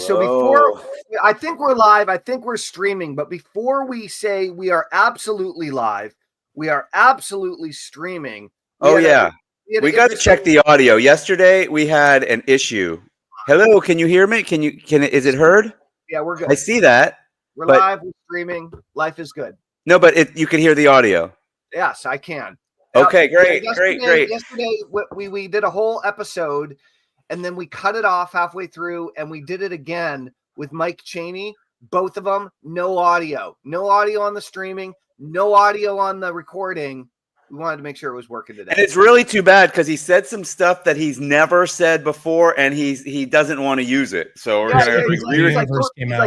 So before, I think we're live. I think we're streaming. But before we say we are absolutely live, we are absolutely streaming. We got to check the audio. Yesterday we had an issue. Hello, can you hear me? Is it heard? Yeah, we're good. I see that. We're live. We're streaming. Life is good. No, but you can hear the audio. Yes, I can. Okay, great. Yesterday we did a whole episode, and then we cut it off halfway through, and we did it again with Mike Cheney. Both of them, no audio on the streaming, no audio on the recording. We wanted to make sure it was working today. And it's really too bad because he said some stuff that he's never said before, and he doesn't want to use it. So we're gonna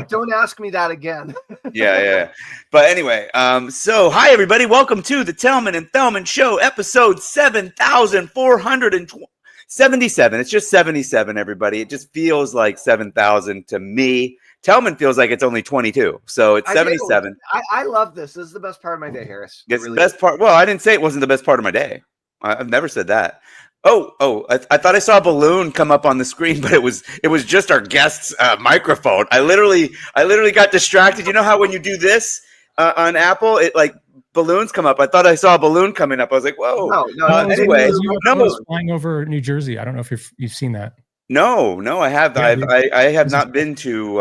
don't ask me that again. yeah. But anyway, so hi everybody, welcome to the Tellman and Fellman Show, episode 7,477. It's just 77, everybody. It just feels like 7,000 to me. Tellman feels like it's only 22, so it's 77. I love this. This is the best part of my day, Harris. It's really the best part. Well, I didn't say it wasn't the best part of my day. I've never said that. I thought I saw a balloon come up on the screen, but it was just our guest's microphone. I literally got distracted. You know how when you do this on Apple, it like balloons come up. I thought I saw a balloon coming up. I was like, whoa. No. Anyway, flying over New Jersey. I don't know if you've seen that. No, I have. Yeah, I have not been to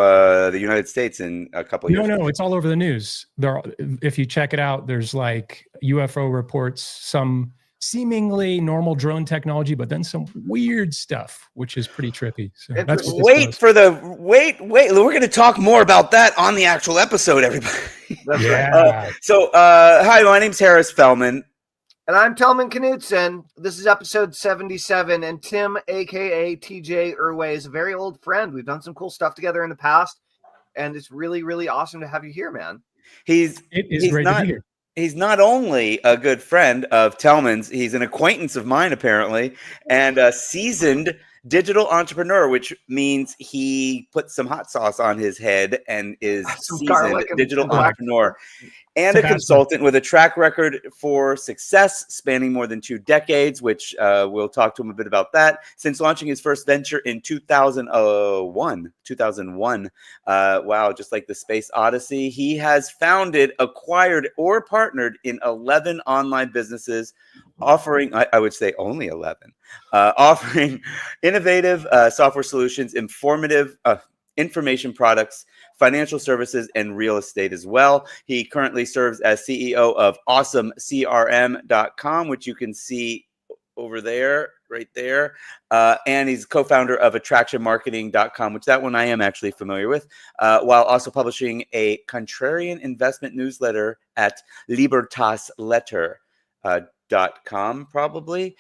the United States in a couple of years. No, it's all over the news. If you check it out, there's like UFO reports, some seemingly normal drone technology, but then some weird stuff, which is pretty trippy. So that's wait. We're going to talk more about that on the actual episode, everybody. That's right. Hi, my name's Harris Fellman. And I'm Tellman Knudsen. This is episode 77, and Tim, a.k.a. TJ Erway, is a very old friend. We've done some cool stuff together in the past, and it's really, really awesome to have you here, man. It is great to be here. He's not only a good friend of Tellman's, he's an acquaintance of mine, apparently, and a seasoned digital entrepreneur, which means he put some hot sauce on his head and is seasoned digital entrepreneur. And a consultant with a track record for success spanning more than 2 decades, which we'll talk to him a bit about that. Since launching his first venture in 2001, wow, just like the Space Odyssey, he has founded, acquired, or partnered in 11 online businesses, offering, I would say only 11, offering innovative software solutions, informative information products, financial services, and real estate as well. He currently serves as CEO of AwesomeCRM.com, which you can see over there, right there. And he's co-founder of AttractionMarketing.com, which that one I am actually familiar with, while also publishing a contrarian investment newsletter at libertasletter.com, probably.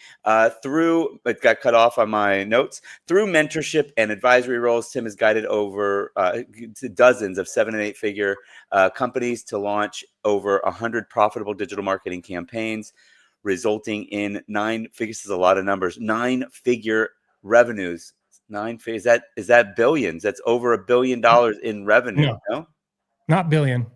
Through, it got cut off on my notes, through mentorship and advisory roles, Tim has guided over to dozens of 7- and 8-figure companies to launch over 100 profitable digital marketing campaigns, resulting in 9-figure, this is a lot of numbers, 9-figure revenues. Is that billions? That's over $1 billion in revenue. No? Not billion.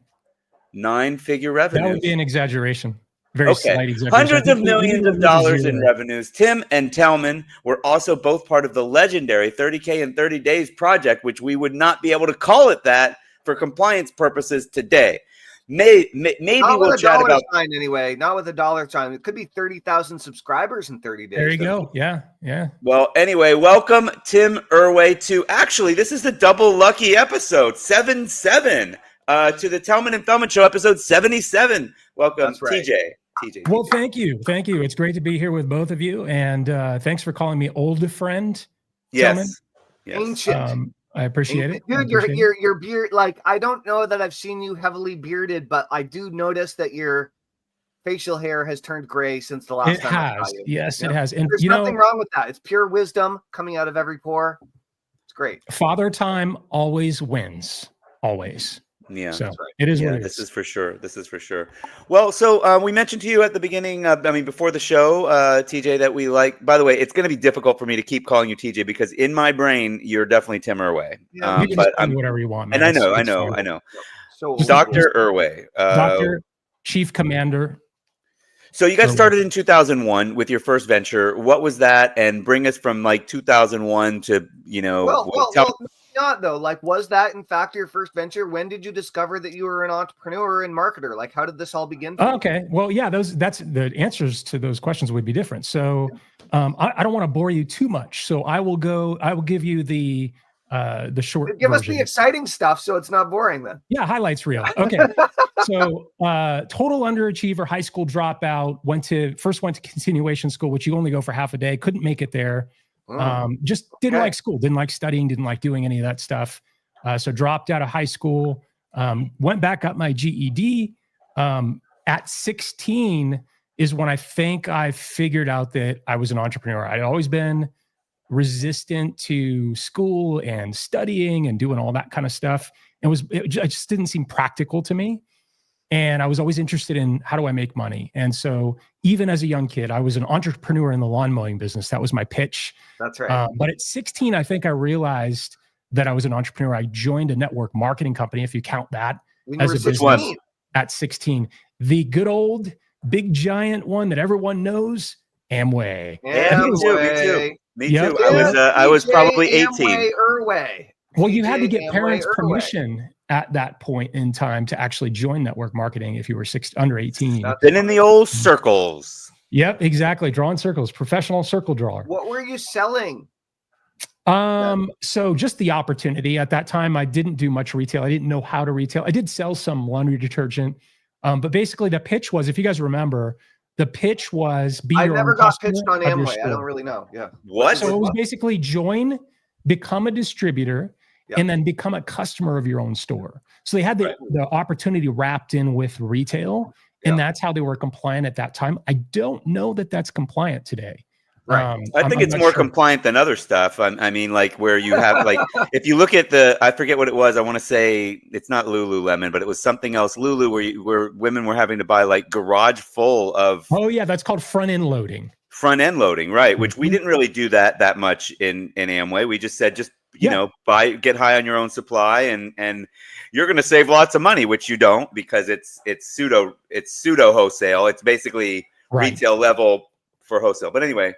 9-figure revenues. That would be an exaggeration. Very slight exaggeration. Hundreds of millions of dollars in revenues. Tim and Tellman were also both part of the legendary 30K in 30 Days project, which we would not be able to call it that for compliance purposes today. Maybe we'll chat about sign anyway. Not with a dollar sign. It could be 30,000 subscribers in 30 days. There you go. Yeah. Well, anyway, welcome Tim Erway to actually this is the double lucky episode 77 to the Tellman and Fellman Show, episode 77. Welcome, right. TJ. Well, thank you. It's great to be here with both of you, and thanks for calling me old friend. Yes. Ancient. I appreciate it. Dude, your beard, like, I don't know that I've seen you heavily bearded, but I do notice that your facial hair has turned gray since the last time I saw you. Yes, it has. And there's nothing wrong with that. It's pure wisdom coming out of every pore. It's great. Father time always wins. Always. Yeah, so it is. Yeah, this is for sure. Well, so we mentioned to you at the beginning, before the show, TJ, that we like. By the way, it's going to be difficult for me to keep calling you TJ because in my brain, you're definitely Tim Erway. Yeah, you can just call me whatever you want. Man. And I know. So, Dr. Erway, Dr. Chief Commander. So you got started in 2001 with your first venture. What was that? And bring us from like 2001 to not though? Like, was that in fact your first venture? When did you discover that you were an entrepreneur and marketer? Like, how did this all begin? Okay. Well, yeah, that's the answers to those questions would be different. So I don't want to bore you too much. So I will give you the short Give version. us the exciting stuff so it's not boring then. Yeah, highlights reel. Okay. So total underachiever, high school dropout, first went to continuation school, which you only go for half a day, couldn't make it there. Just didn't like school, didn't like studying, didn't like doing any of that stuff. So dropped out of high school, went back up my GED. At 16 is when I think I figured out that I was an entrepreneur. I'd always been resistant to school and studying and doing all that kind of stuff. It just didn't seem practical to me. And I was always interested in how do I make money? And so even as a young kid, I was an entrepreneur in the lawn mowing business. That was my pitch. That's right. But at 16, I think I realized that I was an entrepreneur. I joined a network marketing company, if you count that as a business. At 16, the good old big giant one that everyone knows, Amway. Me too. I was probably 18. Erway. Well, you had to get parents' permission at that point in time to actually join network marketing if you were under 18. Been in the old circles. Yep, exactly. Drawing circles, professional circle drawer. What were you selling? So just the opportunity. At that time, I didn't do much retail. I didn't know how to retail. I did sell some laundry detergent. But basically the pitch was, if you guys remember, the pitch was I never got pitched on Amway. I don't really know. Yeah. What? So it was basically join, become a distributor, and then become a customer of your own store. So they had the opportunity wrapped in with retail, and that's how they were compliant at that time. I don't know that that's compliant today. Right. I think it's more compliant than other stuff. I mean, like where you have like, if you look at I forget what it was. I want to say it's not Lululemon, but it was something else. Lulu, where women were having to buy like garage full of. Oh yeah, that's called front end loading. Front end loading, right? Which we didn't really do that much in Amway. We just said you know, get high on your own supply, and you're going to save lots of money, which you don't because it's pseudo wholesale. It's basically retail level for wholesale. But anyway.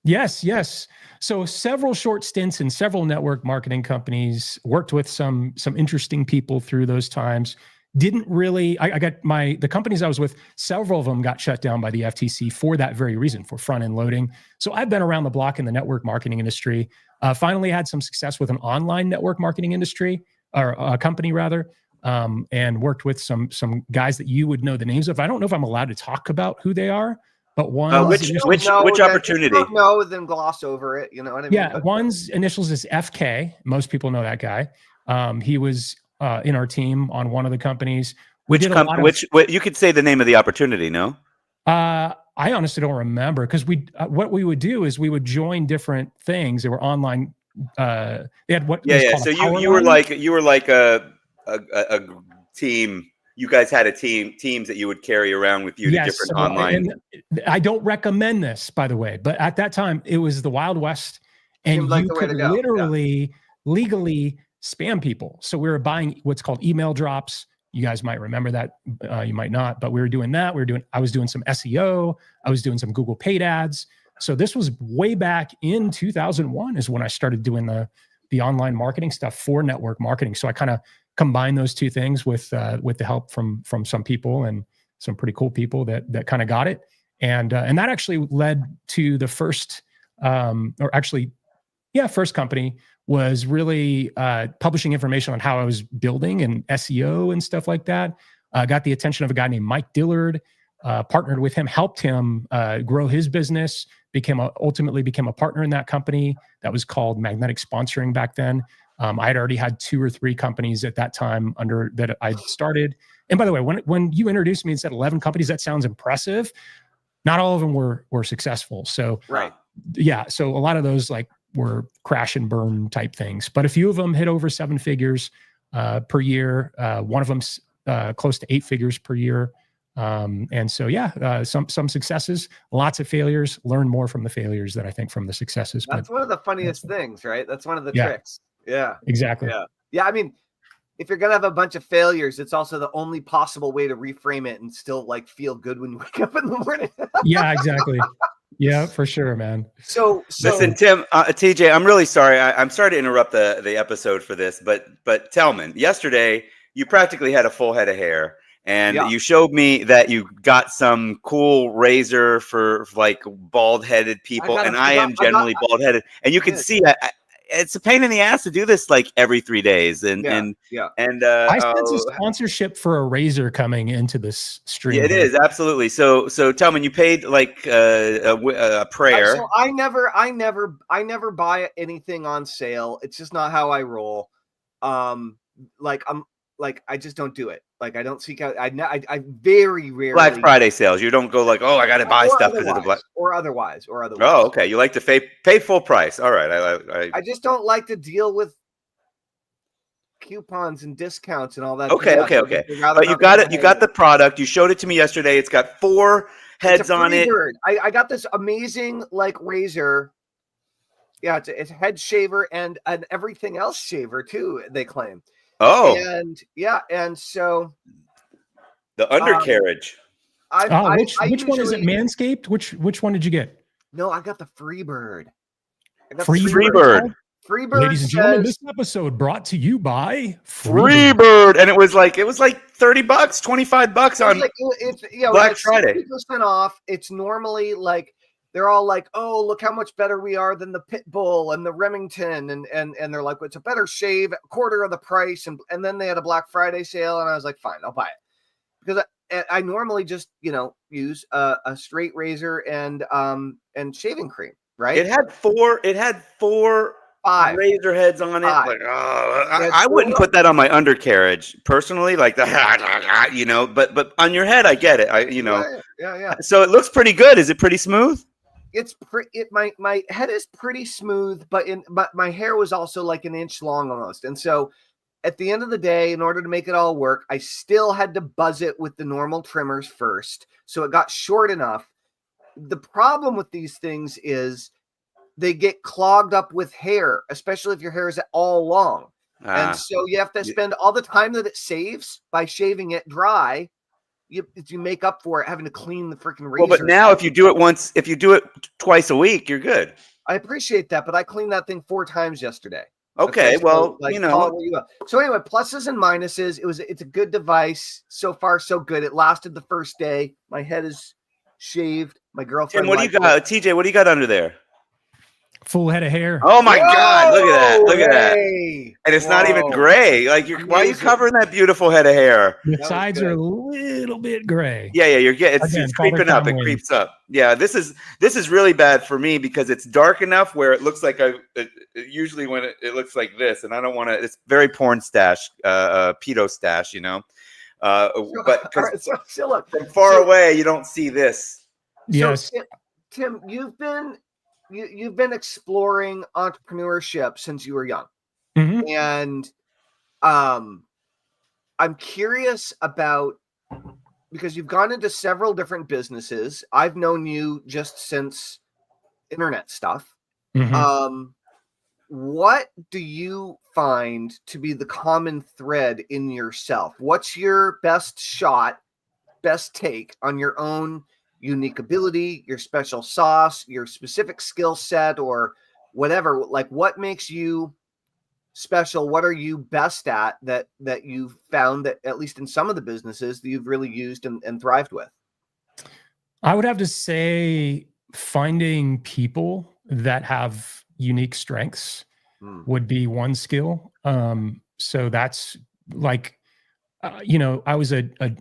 Yes. So several short stints in several network marketing companies, worked with some interesting people through those times. Didn't really, I got the companies I was with, several of them got shut down by the FTC for that very reason, for front end loading. So I've been around the block in the network marketing industry. Finally had some success with an online network marketing industry, or a company rather, and worked with some guys that you would know the names of. I don't know if I'm allowed to talk about who they are. But which opportunity? If you don't know, then gloss over it. You know what I mean? Yeah, one's initials is FK. Most people know that guy. He was in our team on one of the companies. Which you could say the name of the opportunity? No, I honestly don't remember because what we would do is we would join different things. They were online. They had what? Yeah. So you were like a team. You guys had teams that you would carry around with you to different online. And I don't recommend this, by the way, but at that time it was the Wild West, and you could literally legally spam people. So we were buying what's called email drops. You guys might remember that, you might not, but we were doing that. I was doing some SEO. I was doing some Google paid ads. So this was way back in 2001 is when I started doing the online marketing stuff for network marketing. So I kind of combine those two things with the help from some people and some pretty cool people that kind of got it. And that actually led to the first company was really publishing information on how I was building and SEO and stuff like that. Got the attention of a guy named Mike Dillard, partnered with him, helped him grow his business, ultimately became a partner in that company that was called Magnetic Sponsoring back then. I had already had 2 or 3 companies at that time under that I'd started. And by the way, when you introduced me and said 11 companies, that sounds impressive. Not all of them were successful. So so a lot of those were crash and burn type things, but a few of them hit over 7 figures per year. One of them's close to 8 figures per year. And so, some successes, lots of failures. Learn more from the failures than I think from the successes. That's one of the funniest things, right? That's one of the tricks. Yeah, exactly. Yeah. I mean, if you're going to have a bunch of failures, it's also the only possible way to reframe it and still feel good when you wake up in the morning. Yeah, exactly. Yeah, for sure, man. So Listen, Tim, TJ, I'm really sorry. I'm sorry to interrupt the episode for this, but Tellman, yesterday you practically had a full head of hair, and Yeah. you showed me that you got some cool razor for like bald-headed people, and I am generally bald-headed, and you can see it's a pain in the ass to do this like every 3 days, and I sense a sponsorship for a razor coming into this stream. Yeah, it is absolutely. So Tellman, you paid like a prayer. So I never buy anything on sale. It's just not how I roll. I just don't do it. Like I don't seek out. I very rarely Black Friday sales. You don't go like, oh, I got to buy stuff because of the Black or otherwise. Oh, okay. You like to pay full price. All right. I just don't like to deal with coupons and discounts and all that. Okay. But you got it. You got the product. You showed it to me yesterday. It's got 4 heads on it. I got this amazing like razor. Yeah, it's a head shaver and an everything else shaver too. They claim. Oh, and so the undercarriage. Which one is it? Manscaped? Which one did you get? No, I got the Freebird. Freebird. Freebird. Ladies and gentlemen, this episode brought to you by Freebird, and it was like $30, $25 on it's Black Friday. 50% off. It's normally like they're all like, oh, look how much better we are than the Pitbull and the Remington, and they're like, well, it's a better shave, quarter of the price, and then they had a Black Friday sale, and I was like, fine, I'll buy it because I normally just use a straight razor and shaving cream, right? It had four 5 razor heads on it. Like, I wouldn't put that on my undercarriage personally, like that, but on your head, I get it. Yeah. So it looks pretty good. Is it pretty smooth? My head is pretty smooth, but my hair was also like an inch long almost. And so at the end of the day, in order to make it all work, I still had to buzz it with the normal trimmers first. So it got short enough. The problem with these things is they get clogged up with hair, especially if your hair is all long. And so you have to spend all the time that it saves by shaving it dry. You make up for it having to clean the freaking razor. Well, but now if you do it twice a week, you're good. I appreciate that, but I cleaned that thing 4 times yesterday. Okay, well, So anyway, pluses and minuses. It's a good device. So far, so good. It lasted the first day. My head is shaved. My girlfriend. Tim, what do you got? TJ, what do you got under there? Full head of hair. Oh my God! Look at that! And it's not even gray. Like, why are you covering that beautiful head of hair? The sides are a little bit gray. Yeah. It's creeping up. It creeps up. Yeah. This is really bad for me because it's dark enough where it looks like usually when it looks like this, and I don't want to. It's very porn stash, pedo stash, But look, from far away, you don't see this. Yes, so, Tim, you've been exploring entrepreneurship since you were young. Mm-hmm. And I'm curious about, because you've gone into several different businesses. I've known you just since internet stuff. Mm-hmm. What do you find to be the common thread in yourself? What's your best take on your own unique ability, your special sauce, your specific skill set, or whatever? Like, what makes you special? What are you best at that you've found that, at least in some of the businesses, that you've really used and thrived with? I would have to say finding people that have unique strengths would be one skill. So that's like, I was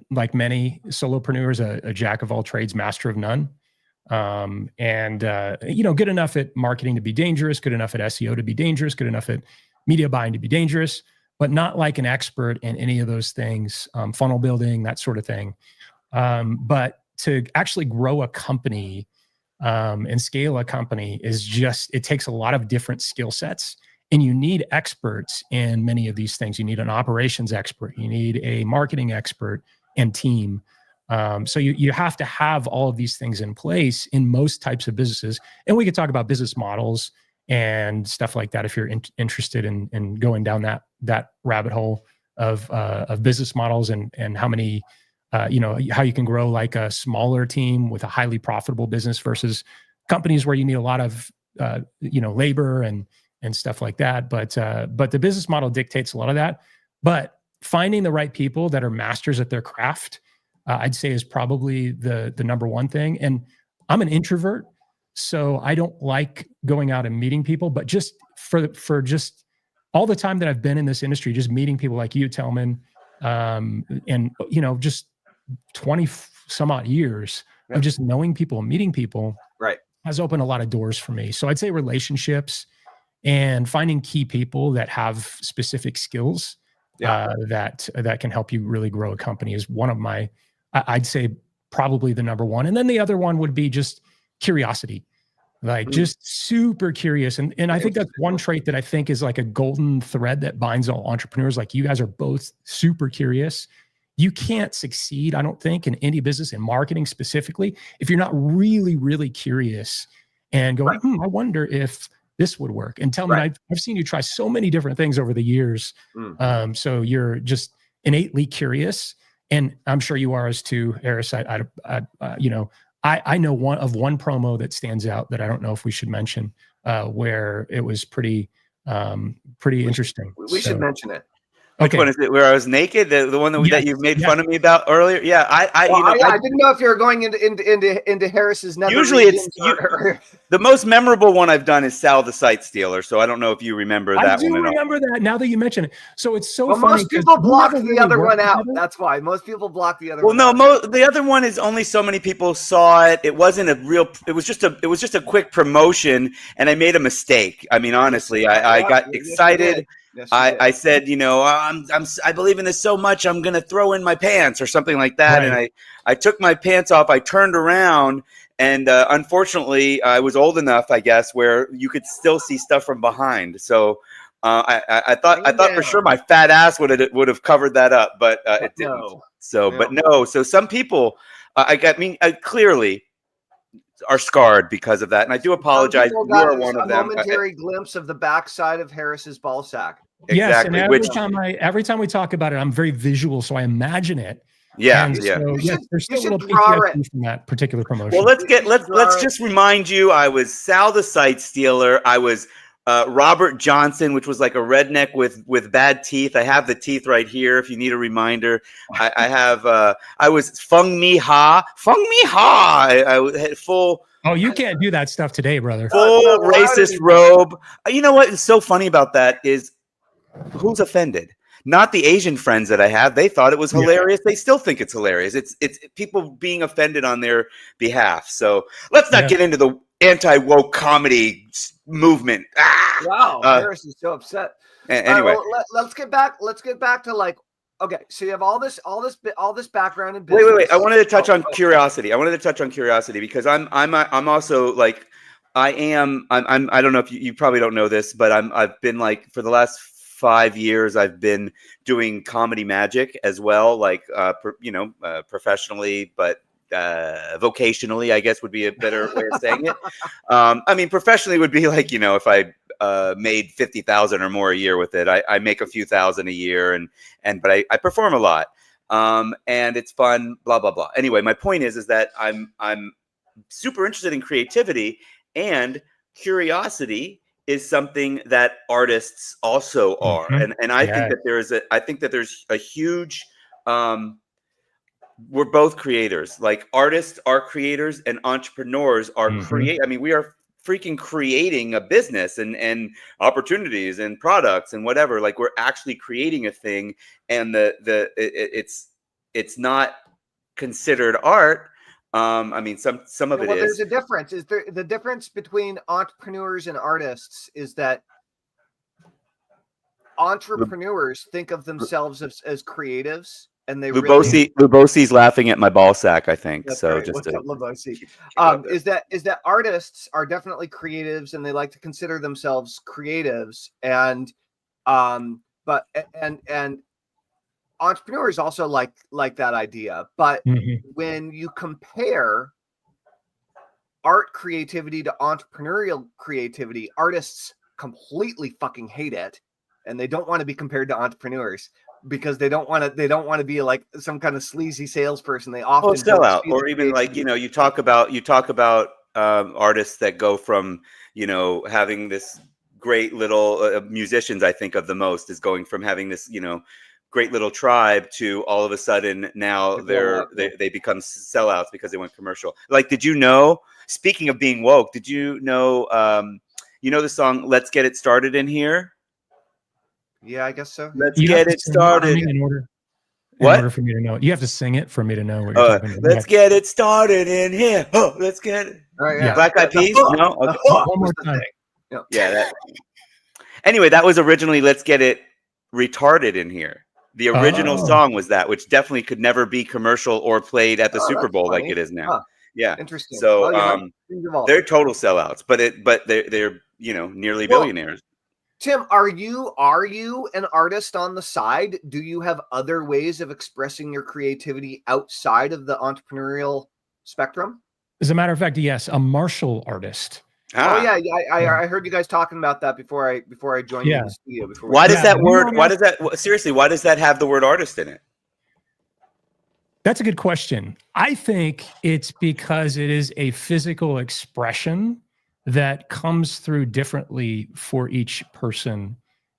like many solopreneurs, a jack of all trades, master of none. Good enough at marketing to be dangerous, good enough at SEO to be dangerous, good enough at media buying to be dangerous, but not like an expert in any of those things, funnel building, that sort of thing. But to actually grow a company and scale a company it takes a lot of different skill sets. And you need experts in many of these things. You need an operations expert. You need a marketing expert and team. So you have to have all of these things in place in most types of businesses. And we could talk about business models and stuff like that if you're interested in going down that rabbit hole of business models and how many, how you can grow like a smaller team with a highly profitable business versus companies where you need a lot of labor and stuff like that. But the business model dictates a lot of that. But finding the right people that are masters at their craft, I'd say, is probably the number one thing. And I'm an introvert, so I don't like going out and meeting people. But just for just all the time that I've been in this industry, just meeting people like you, Tellman, and just 20 some odd years of just knowing people and meeting people, right, has opened a lot of doors for me. So I'd say relationships and finding key people that have specific skills that can help you really grow a company is one of my, I'd say, probably the number one. And then the other one would be just curiosity, like just super curious. And I think that's one trait that I think is like a golden thread that binds all entrepreneurs. Like you guys are both super curious. You can't succeed, I don't think, in any business, in marketing specifically, if you're not really, really curious and go, I wonder if this would work. And tell me, I've seen you try so many different things over the years. So you're just innately curious. And I'm sure you are as too, Harris. I know one promo that stands out that I don't know if we should mention, where it was pretty interesting. We should mention it. Which one is it? Where I was naked? The one that you made fun of me about earlier? Yeah, I didn't know if you were going into Harris's. Usually, it's the most memorable one I've done is Sal the Sight Stealer. So I don't know if you remember that one. I do remember that now that you mention it. So it's so funny. Most people block the other one out. That's why most people block the other. Well, no, the other one is only so many people saw it. It wasn't a real. It was just a quick promotion, and I made a mistake. I mean, honestly, I got excited. Yes, I said, I believe in this so much, I'm going to throw in my pants or something like that. Right. And I took my pants off. I turned around, and unfortunately, I was old enough, I guess, where you could still see stuff from behind. So I thought for sure my fat ass would have covered that up, but it didn't. No. So, but no. So some people, clearly are scarred because of that, and I do apologize. You are one of them. Momentary glimpse of the backside of Harris's ball sack. Exactly. Yes, and every time we talk about it, I'm very visual, so I imagine it. Yeah, So, there's still a little PTSD from that particular promotion. Well, let's just remind you. I was Sal the Sight Stealer. I was Robert Johnson, which was like a redneck with bad teeth. I have the teeth right here if you need a reminder. I was Fung Mi Ha. I had full. Oh, you can't do that stuff today, brother. Full racist robe. You know what is so funny about that is who's offended? Not the Asian friends that I have. They thought it was hilarious. They still think it's hilarious. It's people being offended on their behalf. So let's not get into the anti-woke comedy movement. Wow, Harris is so upset. Anyway, let's get back to like, okay, so you have all this background in business. Wait. I wanted to touch on curiosity. Because I'm also like I don't know if you probably don't know this, but I've been like for the last 5 years I've been doing comedy magic as well, like professionally, but vocationally, I guess would be a better way of saying it. I mean, professionally would be like, if I made 50,000 or more a year with it. I make a few thousand a year, but I perform a lot, and it's fun. Blah blah blah. Anyway, my point is that I'm super interested in creativity, and curiosity is something that artists also are, and I think that there's a huge. We're both creators. Like artists are creators and entrepreneurs are I mean, we are freaking creating a business and opportunities and products and whatever. Like we're actually creating a thing, and it's not considered art. I mean, some of it is. There's a difference. The difference between entrepreneurs and artists is that entrepreneurs think of themselves as creatives. And they Lubosi's laughing at my ball sack, I think. That's so right. just Lubosi. Is that artists are definitely creatives, and they like to consider themselves creatives, and entrepreneurs also like that idea. But when you compare art creativity to entrepreneurial creativity, artists completely fucking hate it, and they don't want to be compared to entrepreneurs. Because they don't want to be like some kind of sleazy salesperson. They often sell out, or even like you talk about artists that go from, having this great little musicians, I think of the most, is going from having this, great little tribe to all of a sudden now they become sellouts because they went commercial. Like, did you know, speaking of being woke, did you know, the song "Let's Get It Started in Here"? Yeah, I guess so. Let's get it started. In order for me to know it, you have to sing it for me to know what you're talking about. Let's get it started in here. Oh, let's get it. Yeah. Black Eyed Peas? No. Okay. One more time. Yeah. Anyway, that was originally "Let's Get It Retarded in Here." The original song was that, which definitely could never be commercial or played at the Super Bowl like it is now. Huh. Yeah, interesting. So they're total sellouts, but they're nearly billionaires. Tim, are you an artist on the side? Do you have other ways of expressing your creativity outside of the entrepreneurial spectrum? As a matter of fact, yes, a martial artist. Oh yeah, I heard you guys talking about that before I joined you in the studio. Why does that word? Why does that seriously? Why does that have the word artist in it? That's a good question. I think it's because it is a physical expression that comes through differently for each person.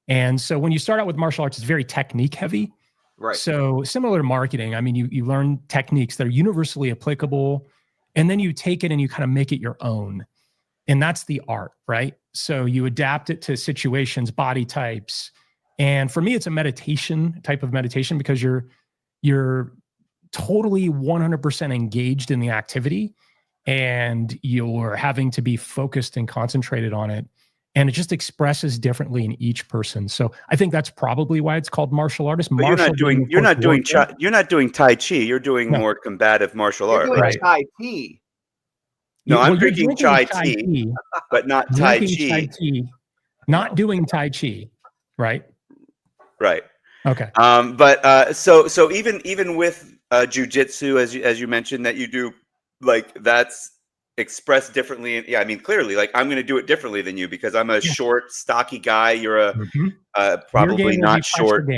And so when you start out with martial arts, it's very technique heavy. Right. So similar to marketing, I mean, you learn techniques that are universally applicable, and then you take it and you kind of make it your own. And that's the art, right? So you adapt it to situations, body types. And for me, it's a type of meditation, because you're totally 100% engaged in the activity, and you're having to be focused and concentrated on it. And it just expresses differently in each person. So I think that's probably why it's called martial artist. But you're not doing Tai Chi. You're doing more combative martial art, right? Tai Chi. No, I'm drinking chai tea, but not Tai Chi. Not doing Tai Chi, right? Right. Okay. But so even with jujitsu, as you mentioned, that you do, like, that's expressed differently. Yeah, I mean, clearly, like, I'm going to do it differently than you because I'm a short, stocky guy. You're probably not short.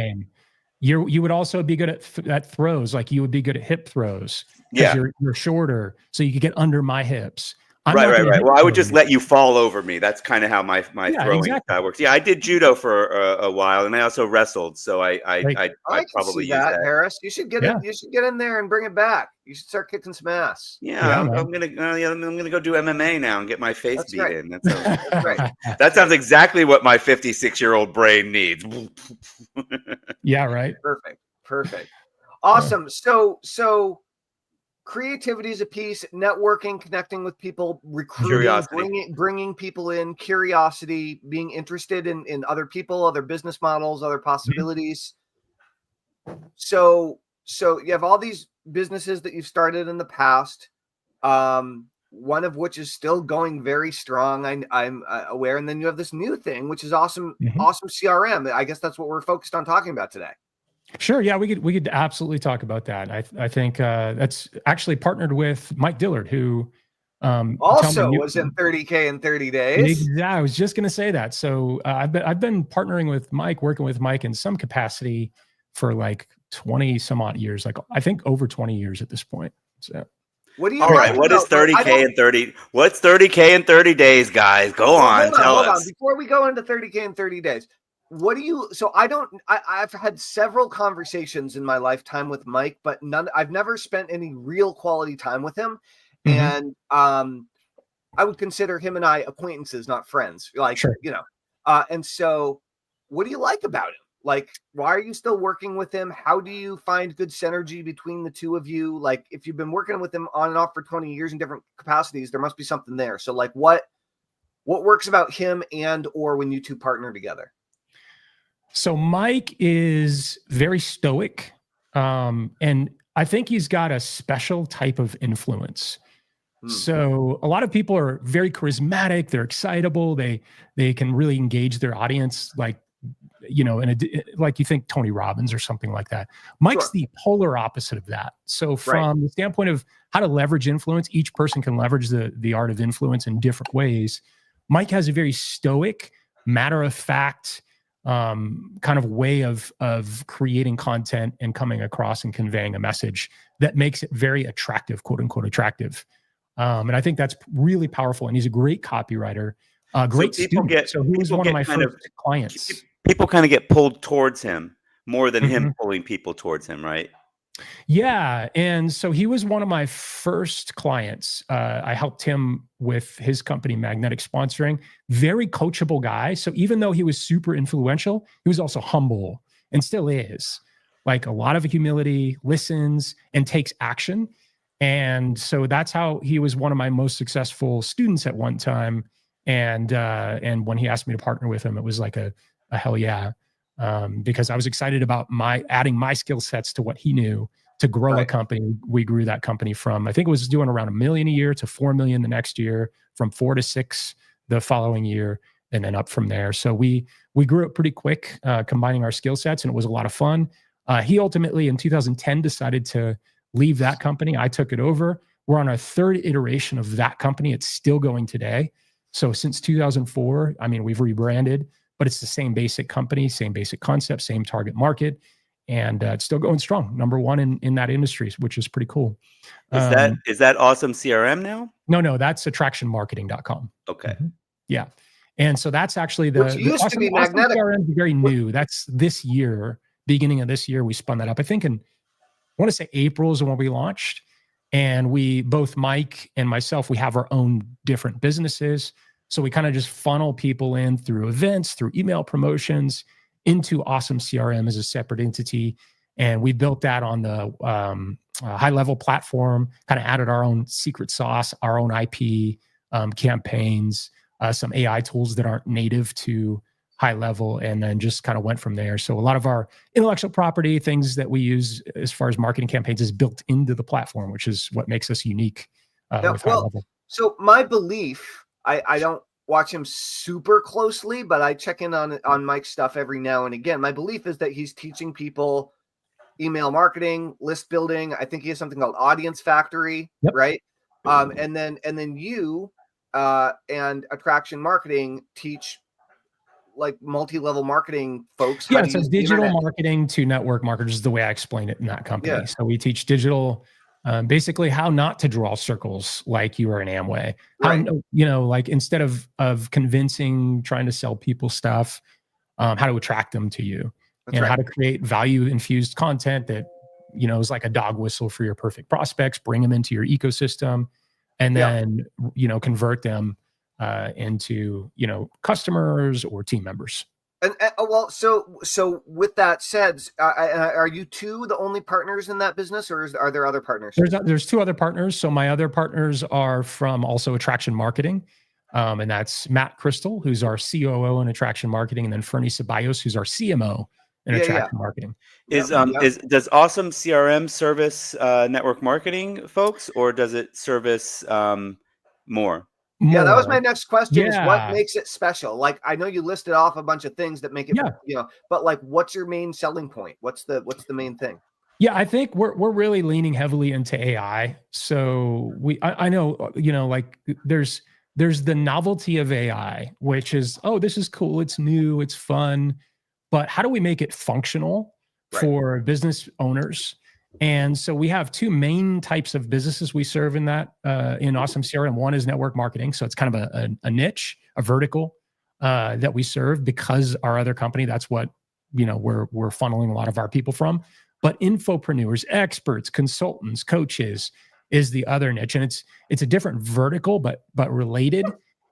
You would also be good at throws. Like, you would be good at hip throws. Yeah, you're shorter, so you could get under my hips. Right. Well, I would just let you fall over me. That's kind of how my throwing style works. Yeah, I did judo for a while, and I also wrestled. So I probably use that. Harris, you should get in. You should get in there and bring it back. You should start kicking some ass. Yeah, I'm gonna go do MMA now and get my face beat in. That's right. That sounds exactly what my 56-year-old brain needs. Yeah. Right. Perfect. Awesome. So. Creativity is a piece, networking, connecting with people, recruiting, bringing people in, curiosity, being interested in other people, other business models, other possibilities. Mm-hmm. So you have all these businesses that you've started in the past, one of which is still going very strong. I'm aware. And then you have this new thing, which is awesome, awesome CRM. I guess that's what we're focused on talking about today. Sure. Yeah, we could absolutely talk about that. I think that's actually partnered with Mike Dillard, who also was in 30K in 30 days. Exactly. I was just going to say that. So I've been partnering with Mike, working with Mike in some capacity for like 20 some odd years, like I think over 20 years at this point. So. What do you? All right. What is 30K in 30? What's 30K in 30 days, guys? Go on, tell us. Before we go into 30K in 30 days. What do you, so I've had several conversations in my lifetime with Mike, but I've never spent any real quality time with him. Mm-hmm. And I would consider him and I acquaintances, not friends, like, sure. And so what do you like about him? Like, why are you still working with him? How do you find good synergy between the two of you? Like, if you've been working with him on and off for 20 years in different capacities, there must be something there. So like, what works about him or when you two partner together? So Mike is very stoic, and I think he's got a special type of influence. So a lot of people are very charismatic. They're excitable. They can really engage their audience, like, like you think Tony Robbins or something like that. Mike's the polar opposite of that. So from the standpoint of how to leverage influence, each person can leverage the art of influence in different ways. Mike has a very stoic, matter-of-fact kind of way of creating content and coming across and conveying a message that makes it very attractive, quote unquote attractive. And I think that's really powerful. And he's a great copywriter, great student. So he was one of my first clients. People kind of get pulled towards him more than him pulling people towards him, right? Yeah. And so he was one of my first clients. I helped him with his company, Magnetic Sponsoring. Very coachable guy. So even though he was super influential, he was also humble and still is. Like a lot of humility, listens, and takes action. And so that's how he was one of my most successful students at one time. And when he asked me to partner with him, it was like a hell yeah. Because I was excited about adding my skill sets to what he knew to grow a company. We grew that company from, I think it was doing around $1 million a year to $4 million the next year, from 4 to 6 the following year, and then up from there. So we grew it pretty quick, combining our skill sets, and it was a lot of fun. He ultimately in 2010 decided to leave that company. I took it over. We're on our third iteration of that company. It's still going today. So since 2004, I mean, we've rebranded, but it's the same basic company, same basic concept, same target market. And it's still going strong. Number one in that industry, which is pretty cool. Is that Awesome CRM now? No, that's attractionmarketing.com. Okay. Yeah. And so that's actually Which used to be Magnetic. Awesome CRM is very new. That's this year, beginning of this year, we spun that up. I think I want to say April is when we launched. And both Mike and myself, we have our own different businesses. So we kind of just funnel people in through events, through email promotions, into Awesome CRM as a separate entity. And we built that on the high-level platform, kind of added our own secret sauce, our own IP, campaigns, some AI tools that aren't native to high level, and then just kind of went from there. So a lot of our intellectual property, things that we use as far as marketing campaigns, is built into the platform, which is what makes us unique with high level. So my belief, I don't watch him super closely, but I check in on Mike's stuff every now and again. My belief is that he's teaching people email marketing, list building. I think he has something called Audience Factory, right? And then you and Attraction Marketing teach like multi-level marketing folks. Yeah, so digital marketing to network marketers is the way I explain it in that company. Yeah. So we teach digital, basically how not to draw circles like you are in Amway. Right. How, like instead of convincing, trying to sell people stuff, how to attract them to you. That's and right. How to create value-infused content that, is like a dog whistle for your perfect prospects, bring them into your ecosystem, and then, convert them into, customers or team members. And well, so with that said, are you two the only partners in that business, or are there other partners? There's two other partners. So my other partners are from also Attraction Marketing. And that's Matt Crystal, who's our COO in Attraction Marketing, and then Fernie Ceballos, who's our CMO in Attraction Marketing. Does Awesome CRM service network marketing folks, or does it service more? Yeah, that was my next question. Is what makes it special? Like, I know you listed off a bunch of things that make it, but like, what's your main selling point? What's the main thing? Yeah, I think we're really leaning heavily into AI. So I know, like there's the novelty of AI, which is, this is cool, it's new, it's fun, but how do we make it functional for business owners? And so we have two main types of businesses we serve in that in Awesome CRM. One is network marketing. So it's kind of a niche, a vertical that we serve, because our other company, that's what, we're funneling a lot of our people from. But infopreneurs, experts, consultants, coaches is the other niche. And it's a different vertical, but related.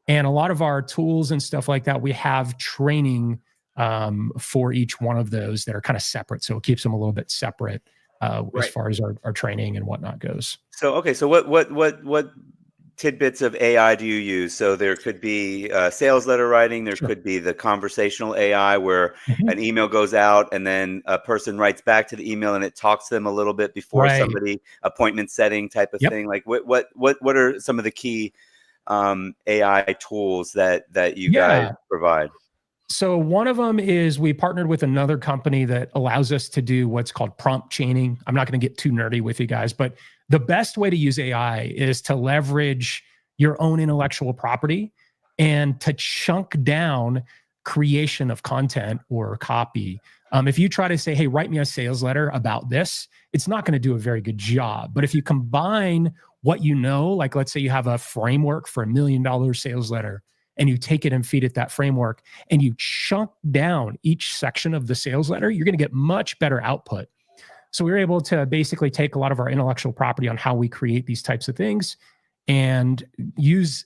And a lot of our tools and stuff like that, we have training for each one of those that are kind of separate. So it keeps them a little bit separate. As far as our training and whatnot goes. So what tidbits of AI do you use? So there could be sales letter writing. There could be the conversational AI where an email goes out and then a person writes back to the email and it talks to them a little bit before somebody, appointment setting type of thing. Like what are some of the key AI tools that you guys provide? So one of them is we partnered with another company that allows us to do what's called prompt chaining. I'm not going to get too nerdy with you guys, but the best way to use AI is to leverage your own intellectual property and to chunk down creation of content or copy. If you try to say, hey, write me a sales letter about this, it's not going to do a very good job. But if you combine what you know, like let's say you have a framework for $1 million sales letter, and you take it and feed it that framework, and you chunk down each section of the sales letter, you're going to get much better output. So we were able to basically take a lot of our intellectual property on how we create these types of things and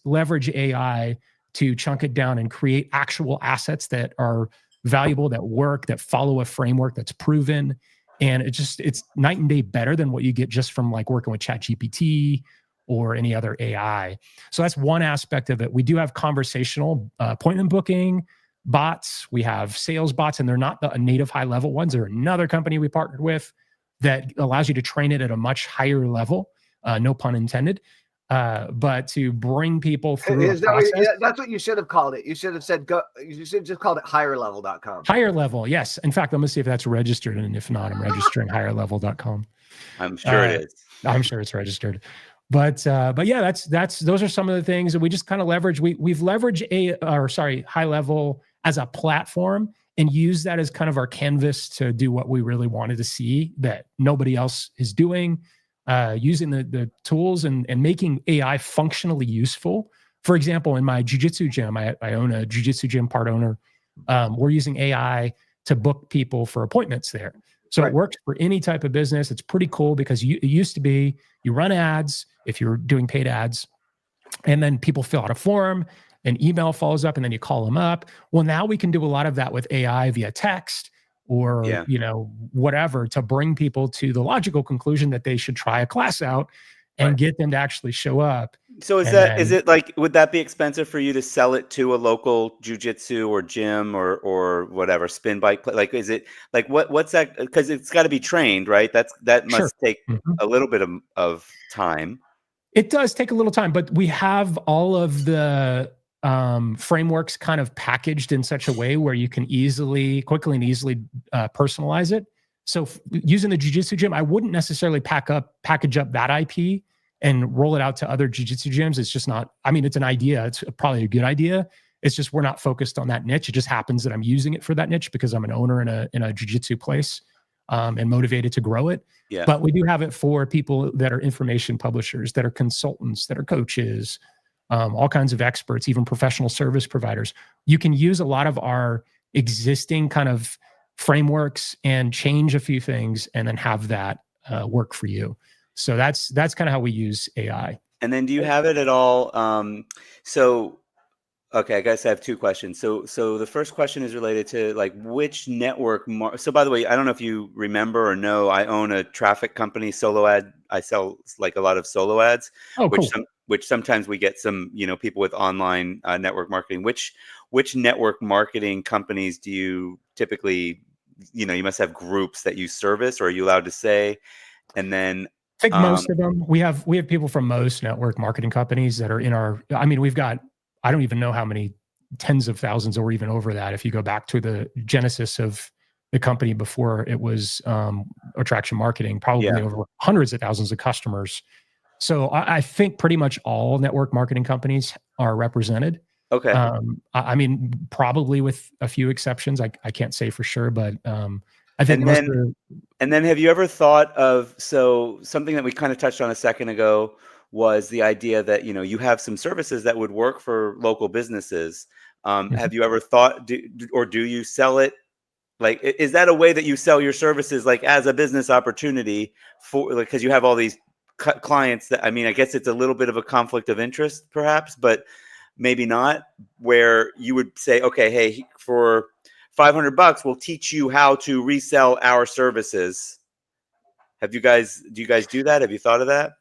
leverage AI to chunk it down and create actual assets that are valuable, that work, that follow a framework that's proven. And it's night and day better than what you get just from like working with ChatGPT or any other AI. So that's one aspect of it. We do have conversational appointment booking bots. We have sales bots, and they're not the native high level ones. They're another company we partnered with that allows you to train it at a much higher level, no pun intended, but to bring people through a process. That's what you should have called it. You should have said, you should have just called it higherlevel.com. Higher level, yes. In fact, I'm going to see if that's registered, and if not, I'm registering higherlevel.com. I'm sure it is. I'm sure it's registered. But yeah, those are some of the things that we just kind of leverage. We've leveraged High Level as a platform and use that as kind of our canvas to do what we really wanted to see that nobody else is doing, using the tools and making AI functionally useful. For example, in my jiu-jitsu gym, I own a jiu-jitsu gym, part owner. We're using AI to book people for appointments there. So It works for any type of business. It's pretty cool because it used to be you run ads if you're doing paid ads, and then people fill out a form, an email follows up, and then you call them up. Well, now we can do a lot of that with AI via text or whatever to bring people to the logical conclusion that they should try a class out and get them to actually show up. So is it like, would that be expensive for you to sell it to a local jujitsu or gym or whatever spin bike? Like, is it like, what's that? Because it's got to be trained, right? That must take a little bit of time. It does take a little time, but we have all of the frameworks kind of packaged in such a way where you can quickly and easily personalize it. So using the jiu-jitsu gym, I wouldn't necessarily package up that IP and roll it out to other jiu-jitsu gyms. It's just not, it's an idea. It's probably a good idea. It's just, we're not focused on that niche. It just happens that I'm using it for that niche because I'm an owner in a jiu-jitsu place and motivated to grow it. Yeah. But we do have it for people that are information publishers, that are consultants, that are coaches, all kinds of experts, even professional service providers. You can use a lot of our existing kind of frameworks and change a few things and then have that work for you. So that's kind of how we use AI. And then do you have it at all? Okay, I guess I have two questions. So the first question is related to like which network. So by the way, I don't know if you remember or know, I own a traffic company, Solo Ad. I sell like a lot of solo ads, which sometimes we get some, people with online network marketing. Which network marketing companies do you typically, you must have groups that you service, or are you allowed to say? And then I think most of them, we have people from most network marketing companies that are in our, we've got, I don't even know how many tens of thousands or even over that. If you go back to the genesis of the company before it was Attraction Marketing, probably over hundreds of thousands of customers. So I think pretty much all network marketing companies are represented. Okay. Probably with a few exceptions. I can't say for sure, but I think and then have you ever thought of, so something that we kind of touched on a second ago was the idea that, you have some services that would work for local businesses. Have you ever thought, do you sell it? Like, is that a way that you sell your services, like as a business opportunity for, like, cause you have all these clients that, I guess it's a little bit of a conflict of interest perhaps, but maybe not, where you would say, okay, hey, for $500, we'll teach you how to resell our services. Do you guys do that? Have you thought of that?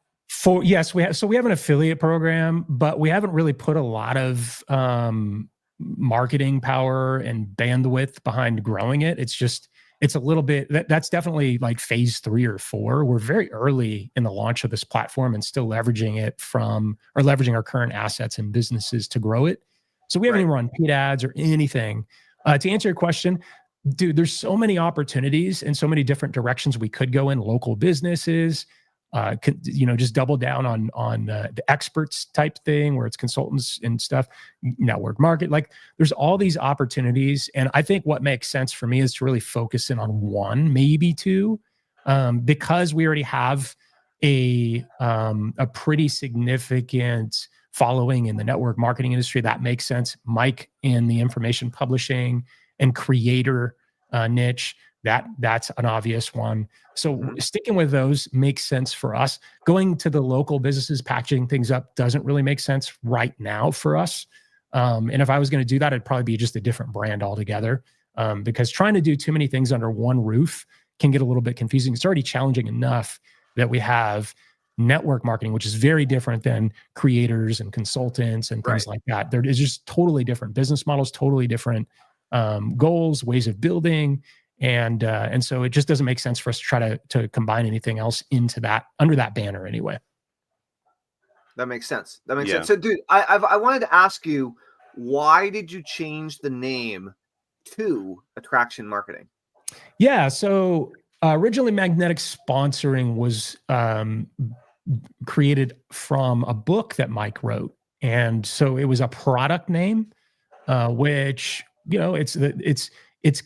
Yes, we have. So we have an affiliate program, but we haven't really put a lot of marketing power and bandwidth behind growing it. It's a little bit, that's definitely like phase 3 or 4. We're very early in the launch of this platform and still leveraging our current assets and businesses to grow it. So we haven't even run paid ads or anything. To answer your question, dude, there's so many opportunities and so many different directions we could go in. Local businesses, just double down on the experts type thing where it's consultants and stuff, network market. Like there's all these opportunities. And I think what makes sense for me is to really focus in on one, maybe two, because we already have a pretty significant following in the network marketing industry. That makes sense. Mike in the information publishing and creator niche, that's an obvious one. So sticking with those makes sense for us. Going to the local businesses, packaging things up doesn't really make sense right now for us. And if I was going to do that, it'd probably be just a different brand altogether, because trying to do too many things under one roof can get a little bit confusing. It's already challenging enough that we have network marketing, which is very different than creators and consultants and things like that. There is just totally different business models, totally different goals, ways of building. And so it just doesn't make sense for us to try to combine anything else into that, under that banner anyway. That makes sense. That makes sense. So dude, I wanted to ask you, why did you change the name to Attraction Marketing? Yeah. So originally Magnetic Sponsoring was created from a book that Mike wrote. And so it was a product name, which, you know, it's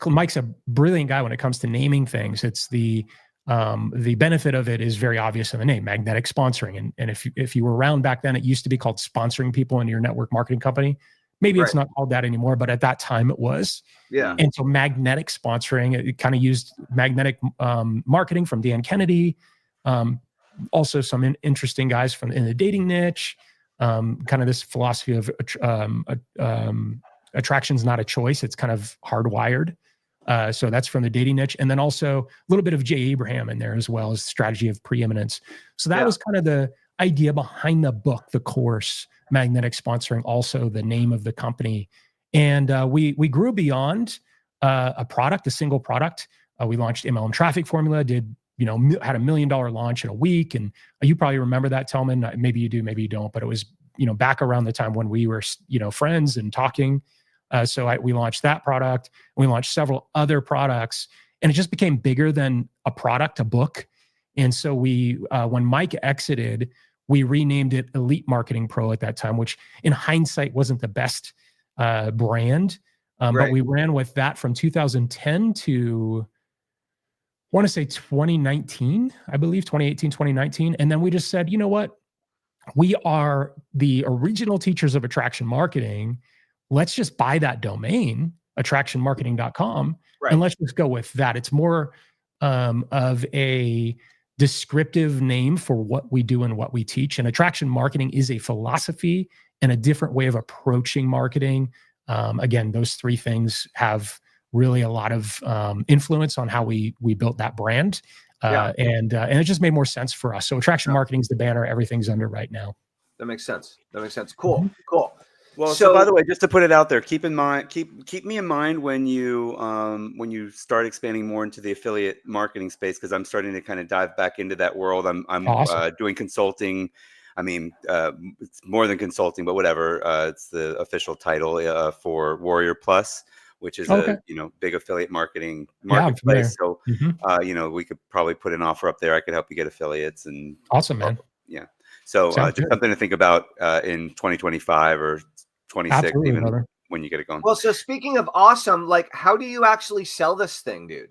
Mike's a brilliant guy when it comes to naming things. It's the benefit of it is very obvious in the name, Magnetic Sponsoring. And if you were around back then, it used to be called sponsoring people into your network marketing company. Maybe it's not called that anymore, but at that time it was. Yeah. And so Magnetic Sponsoring, it kind of used magnetic marketing from Dan Kennedy. Also some interesting guys in the dating niche, kind of this philosophy of attraction's not a choice. It's kind of hardwired. So that's from the dating niche. And then also a little bit of Jay Abraham in there as well as strategy of preeminence. So that was kind of the idea behind the book, the course, Magnetic Sponsoring, also the name of the company. And we grew beyond a single product. We launched MLM Traffic Formula, had $1 million launch in a week. And you probably remember that, Tellman. Maybe you do, maybe you don't, but it was, back around the time when we were, friends and talking. So we launched that product. We launched several other products, and it just became bigger than a product, a book. And so when Mike exited, we renamed it Elite Marketing Pro at that time, which in hindsight wasn't the best brand. But we ran with that from 2010 to, I want to say 2019, I believe, 2018, 2019. And then we just said, you know what? We are the original teachers of attraction marketing. Let's just buy that domain, attractionmarketing.com, and let's just go with that. It's more of a descriptive name for what we do and what we teach. And attraction marketing is a philosophy and a different way of approaching marketing. Again, those three things have really a lot of influence on how we built that brand. And it just made more sense for us. So attraction marketing is the banner everything's under right now. That makes sense. Cool. Cool. Well, so by the way, just to put it out there, keep me in mind when you start expanding more into the affiliate marketing space, because I'm starting to kind of dive back into that world. I'm awesome. Doing consulting. I mean, it's more than consulting, but whatever. It's the official title for Warrior Plus, which is a big affiliate marketing marketplace. So we could probably put an offer up there. I could help you get affiliates. And awesome, man. Yeah. So just something to think about in 2025 or 26, even when you get it going. Well, so speaking of awesome, like, how do you actually sell this thing, dude?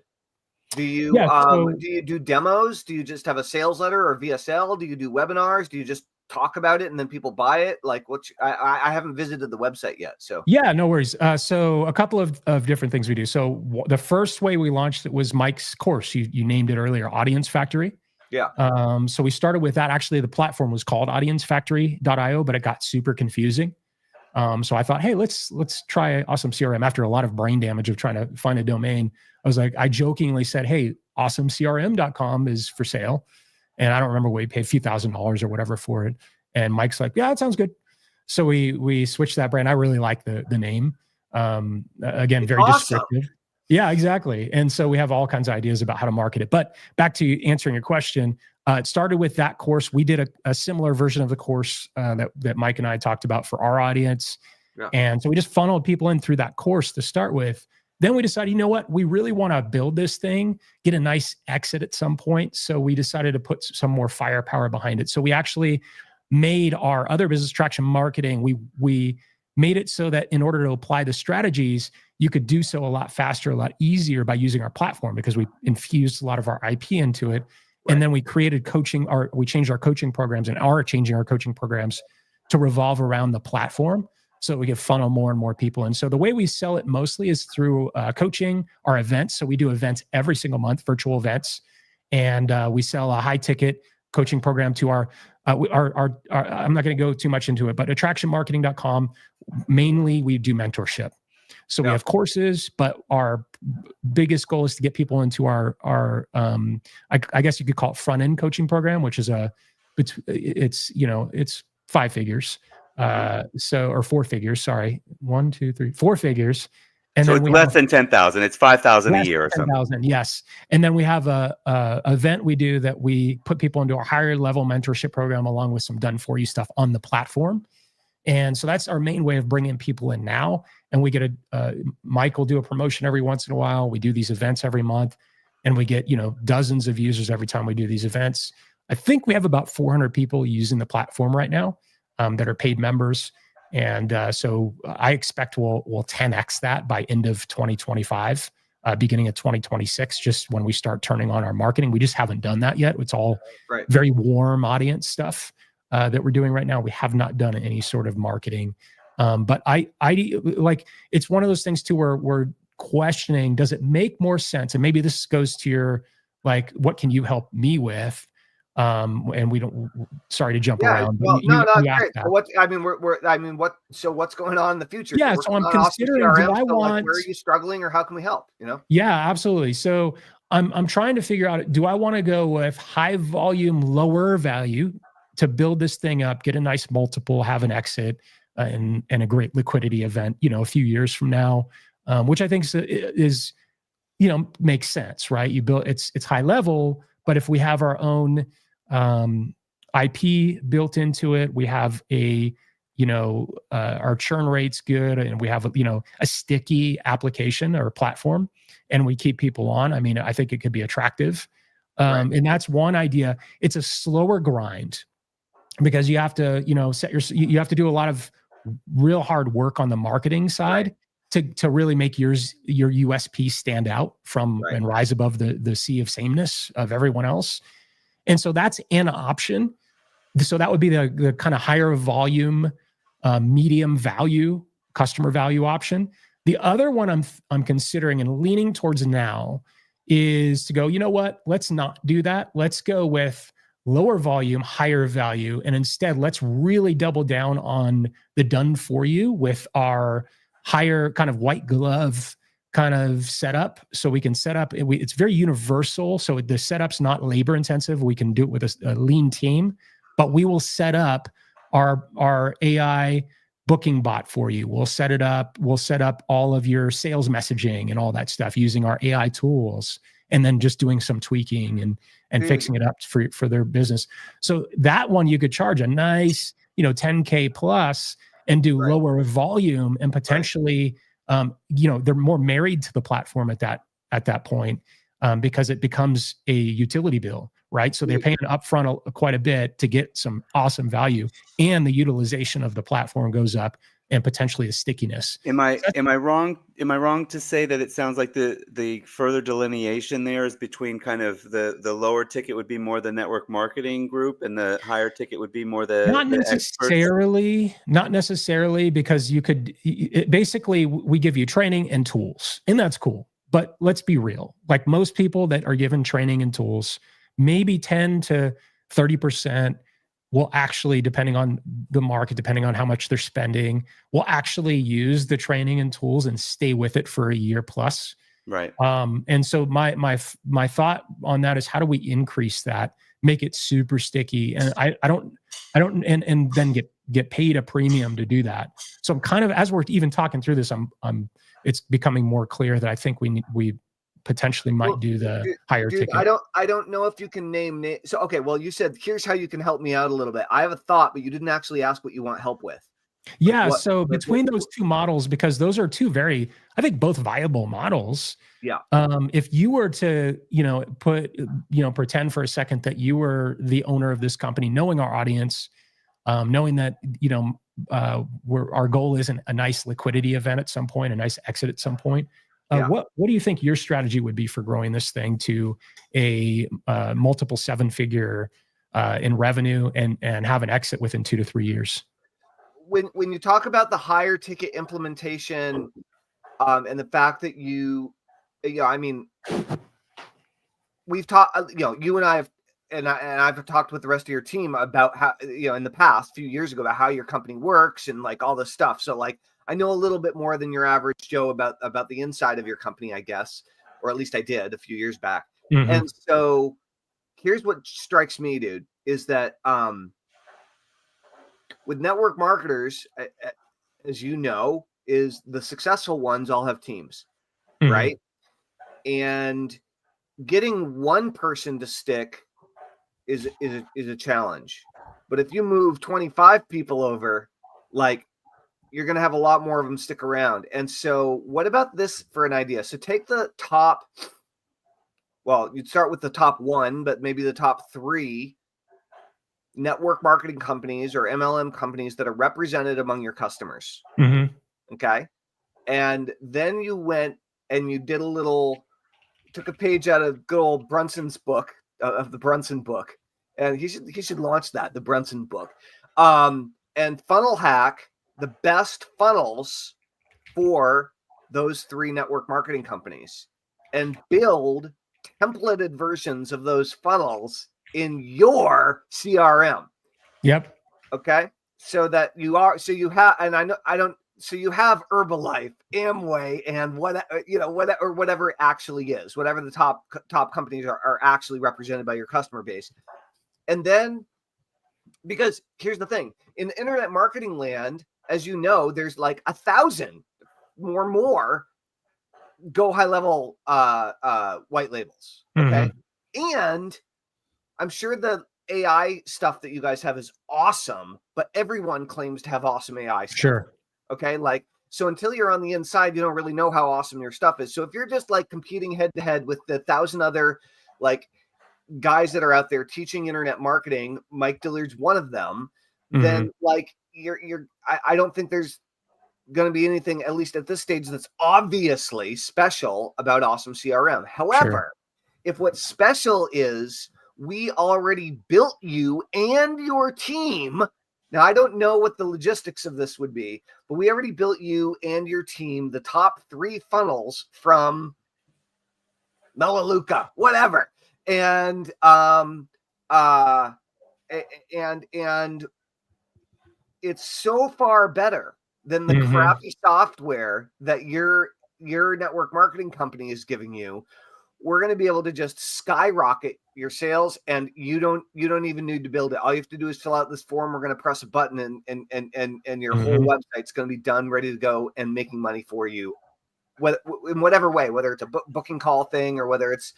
Do you do you do demos? Do you just have a sales letter or VSL? Do you do webinars? Do you just talk about it and then people buy it? Like, I haven't visited the website yet. So yeah, no worries. So a couple of different things we do. So the first way we launched it was Mike's course. You named it earlier, Audience Factory. Yeah. So we started with that. Actually, the platform was called audiencefactory.io, but it got super confusing. So I thought, hey, let's try Awesome CRM. After a lot of brain damage of trying to find a domain, I jokingly said, hey, awesomecrm.com is for sale. And I don't remember what we paid, a few $1,000s or whatever for it. And Mike's like, yeah, that sounds good. So we switched that brand. I really like the name. Again, very descriptive. Yeah, exactly. And so we have all kinds of ideas about how to market it. But back to answering your question, it started with that course. We did a similar version of the course that Mike and I talked about for our audience. Yeah. And so we just funneled people in through that course to start with. Then we decided, you know what? We really want to build this thing, get a nice exit at some point. So we decided to put some more firepower behind it. So we actually made our other business traction marketing. We made it so that in order to apply the strategies, you could do so a lot faster, a lot easier by using our platform, because we infused a lot of our IP into it. And then we created coaching, or we changed our coaching programs and are changing our coaching programs to revolve around the platform so we can funnel more and more people. And so the way we sell it mostly is through coaching, our events. So we do events every single month, virtual events. And we sell a high ticket coaching program to our I'm not going to go too much into it, but attractionmarketing.com, mainly we do mentorship. So we have courses, but our biggest goal is to get people into our I guess you could call it front end coaching program, which is it's 5 figures. Or 4 figures, sorry. 1, 2, 3, 4 figures. And so then it's less than 10,000. It's 5,000 a year or something. 10,000, yes. And then we have a event we do that we put people into a higher level mentorship program along with some done for you stuff on the platform. And so that's our main way of bringing people in now. And we get Mike will do a promotion every once in a while. We do these events every month, and we get, dozens of users every time we do these events. I think we have about 400 people using the platform right now that are paid members. And so I expect we'll 10x that by end of 2025, beginning of 2026, just when we start turning on our marketing. We just haven't done that yet. It's all very warm audience stuff that we're doing right now. We have not done any sort of marketing. But I like, it's one of those things too, where we're questioning, does it make more sense? And maybe this goes to your, like, what can you help me with? And we don't, sorry to jump around. Well, so what's going on in the future? Yeah. So I'm considering, do I want, where are you struggling, or how can we help? Yeah, absolutely. So I'm trying to figure out, do I want to go with high volume, lower value to build this thing up, get a nice multiple, have an exit, and a great liquidity event, a few years from now, which I think is makes sense, right? You build, it's high level, but if we have our own IP built into it, we have our churn rate's good, and we have a sticky application or platform, and we keep people on. I mean, I think it could be attractive. And that's one idea. It's a slower grind because you have to, you have to do a lot of real hard work on the marketing side to really make your USP stand out from and rise above the sea of sameness of everyone else. And so that's an option. So that would be the kind of higher volume, medium value, customer value option. The other one I'm considering and leaning towards now is to go, you know what? Let's not do that. Let's go with lower volume, higher value. And instead, let's really double down on the done for you with our higher kind of white glove kind of setup. So we can set up, it's very universal. So the setup's not labor intensive. We can do it with a lean team, but we will set up our AI booking bot for you. We'll set it up. We'll set up all of your sales messaging and all that stuff using our AI tools, and then just doing some tweaking and fixing it up for their business. So that one you could charge a nice, $10K plus and do lower volume, and potentially, they're more married to the platform at that point, because it becomes a utility bill, right? So they're paying upfront quite a bit to get some awesome value, and the utilization of the platform goes up, and potentially the stickiness. Am I wrong? Am I wrong to say that it sounds like the further delineation there is between kind of the lower ticket would be more the network marketing group, and the higher ticket would be more not necessarily, because you could basically, we give you training and tools, and that's cool. But let's be real. Like, most people that are given training and tools, maybe 10 to 30% will actually, depending on the market, depending on how much they're spending, will actually use the training and tools and stay with it for a year plus. Right. And so my thought on that is, how do we increase that, make it super sticky? And I don't, and then get paid a premium to do that. So I'm kind of, as we're even talking through this, it's becoming more clear that I think we potentially might do the higher ticket. I don't know if you can name. So, okay. Well, you said, here's how you can help me out a little bit. I have a thought, but you didn't actually ask what you want help with. Yeah. So between those two models, because those are two very, I think, both viable models. Yeah. If you were to, pretend for a second that you were the owner of this company, knowing our audience, knowing that, our goal is a nice liquidity event at some point, a nice exit at some point. What do you think your strategy would be for growing this thing to a multiple 7-figure in revenue and have an exit within 2 to 3 years? When you talk about the higher ticket implementation, and the fact that I mean, we've talked, you and I have, and I've talked with the rest of your team about how, in the past few years ago, about how your company works and like all this stuff. So like, I know a little bit more than your average Joe about the inside of your company, I guess, or at least I did a few years back. Mm-hmm. And so here's what strikes me, dude, is that, with network marketers, as you know, is the successful ones all have teams, Mm-hmm. right? And getting one person to stick is a challenge. But if you move 25 people over, like, you're going to have a lot more of them stick around. And so what about this for an idea? So take the top, well, you'd start with the top 1, but maybe the top 3 network marketing companies or MLM companies that are represented among your customers. Mm-hmm. Okay. And then you went and you did took a page out of good old Brunson's book, of the Brunson book. And he should launch that, the Brunson book. And funnel hack the best funnels for those 3 network marketing companies and build templated versions of those funnels in your CRM. Yep. Okay. So that you have Herbalife, Amway, and whatever it actually is, whatever the top companies are actually represented by your customer base. And then, because here's the thing, in the internet marketing land, as you know, there's like 1,000 or more go high level white labels. Okay. Mm-hmm. And I'm sure the AI stuff that you guys have is awesome, but everyone claims to have awesome AI stuff. Sure. Okay. Like, so until you're on the inside, you don't really know how awesome your stuff is. So if you're just like competing head to head with the 1,000 other like guys that are out there teaching internet marketing, Mike Dillard's one of them, mm-hmm. then like I don't think there's going to be anything, at least at this stage, that's obviously special about awesome CRM. However, if what's special is we already built you and your team. Now, I don't know what the logistics of this would be, but we already built you and your team the top 3 funnels from Melaleuca, whatever. And it's so far better than the mm-hmm. crappy software that your network marketing company is giving you. We're going to be able to just skyrocket your sales, and you don't even need to build it. All you have to do is fill out this form. We're going to press a button, and your mm-hmm. whole website's going to be done, ready to go, and making money for you, in whatever way, whether it's a booking call thing or whether it's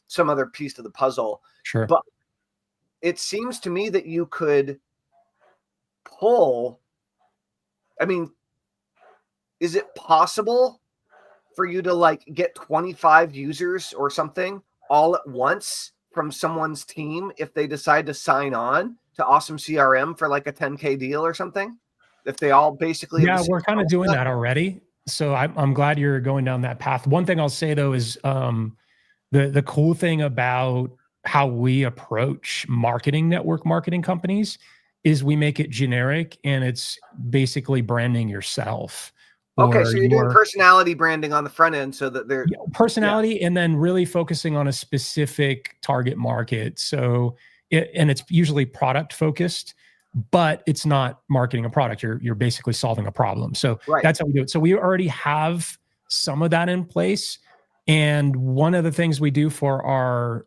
some other piece of the puzzle. Sure. But it seems to me that you could pull. I mean, is it possible for you to like get 25 users or something all at once from someone's team if they decide to sign on to Awesome CRM for like a 10K deal or something? If they all basically, we're kind of doing that already. So I'm glad you're going down that path. One thing I'll say though is the cool thing about how we approach marketing network marketing companies is we make it generic, and it's basically branding yourself. Okay, so you're doing personality branding on the front end so that they're personality and then really focusing on a specific target market. So and it's usually product focused, but it's not marketing a product. You're basically solving a problem. So that's how we do it. So we already have some of that in place. And one of the things we do for our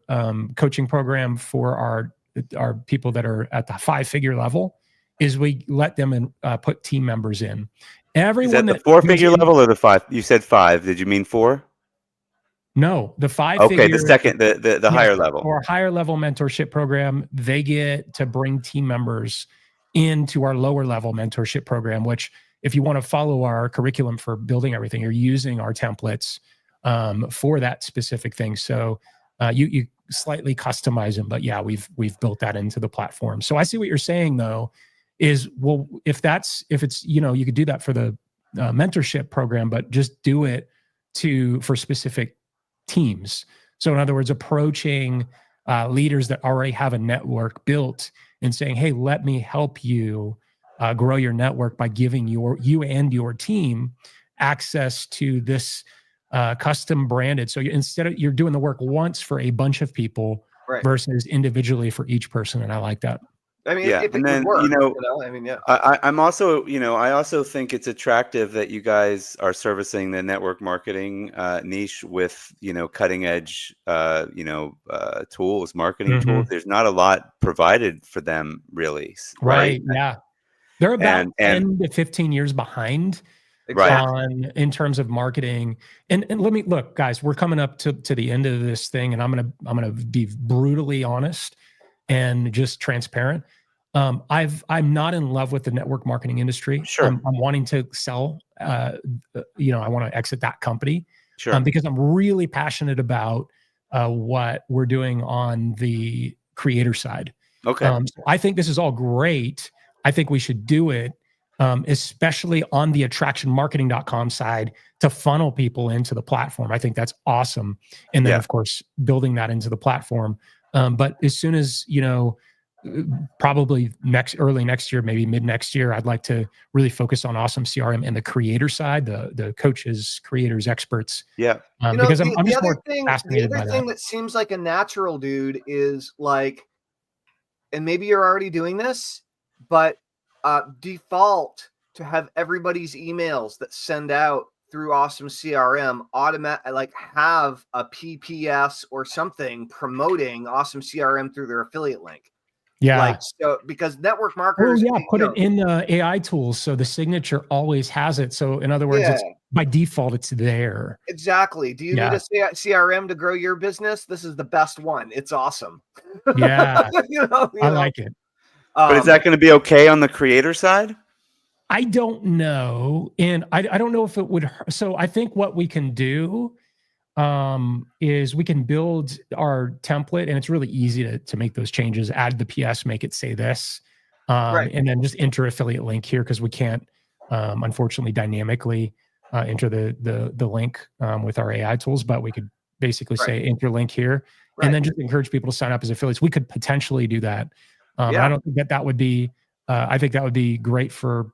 coaching program for our people that are at the 5-figure level is we let them put team members in. Everyone is that the 4-figure level or the 5? You said 5. Did you mean 4? No, the 5-figure. Okay, the second, the higher level. Or higher level mentorship program, they get to bring team members into our lower level mentorship program, which if you want to follow our curriculum for building everything, you're using our templates for that specific thing. So you slightly customize them, but yeah, we've built that into the platform. So I see what you're saying though, is, well, if it's, you could do that for the mentorship program, but just do it for specific teams. So in other words, approaching leaders that already have a network built and saying, hey, let me help you grow your network by giving you and your team access to this custom branded. So instead of you're doing the work once for a bunch of people versus individually for each person. And I like that. I mean, yeah, if and it then would work, you know, I mean, yeah. I'm also, I also think it's attractive that you guys are servicing the network marketing niche with, cutting edge, tools, marketing tools. There's not a lot provided for them, really. Right? Yeah, they're about and 10 to 15 years behind. Exactly. In terms of marketing. And let me look, guys, we're coming up to the end of this thing, and I'm gonna be brutally honest and just transparent. I'm not in love with the network marketing industry. Sure. I'm wanting to sell. I want to exit that company. Sure. Because I'm really passionate about what we're doing on the creator side. Okay. So I think this is all great. I think we should do it. Especially on the attractionmarketing.com side to funnel people into the platform. I think that's awesome. And then of course, building that into the platform. But as soon as, probably early next year, maybe mid next year, I'd like to really focus on awesome CRM and the creator side, the coaches, creators, experts. Yeah. Because I'm just more fascinated by that. The other thing that seems like a natural, dude, is like, and maybe you're already doing this, but default to have everybody's emails that send out through Awesome CRM have a PPS or something promoting Awesome CRM through their affiliate link. Yeah. So because network marketers, put it in the AI tools so the signature always has it. So in other words, it's by default, it's there. Exactly. Do you need a CRM to grow your business? This is the best one. It's awesome. Yeah. I like it. But is that going to be okay on the creator side? I don't know. And I don't know if it would. So I think what we can do is we can build our template, and it's really easy to make those changes, add the PS, make it say this, and then just enter affiliate link here, because we can't, unfortunately, dynamically enter the link with our AI tools, but we could basically say enter link here, and then just encourage people to sign up as affiliates. We could potentially do that. I don't think that would be, I think that would be great for,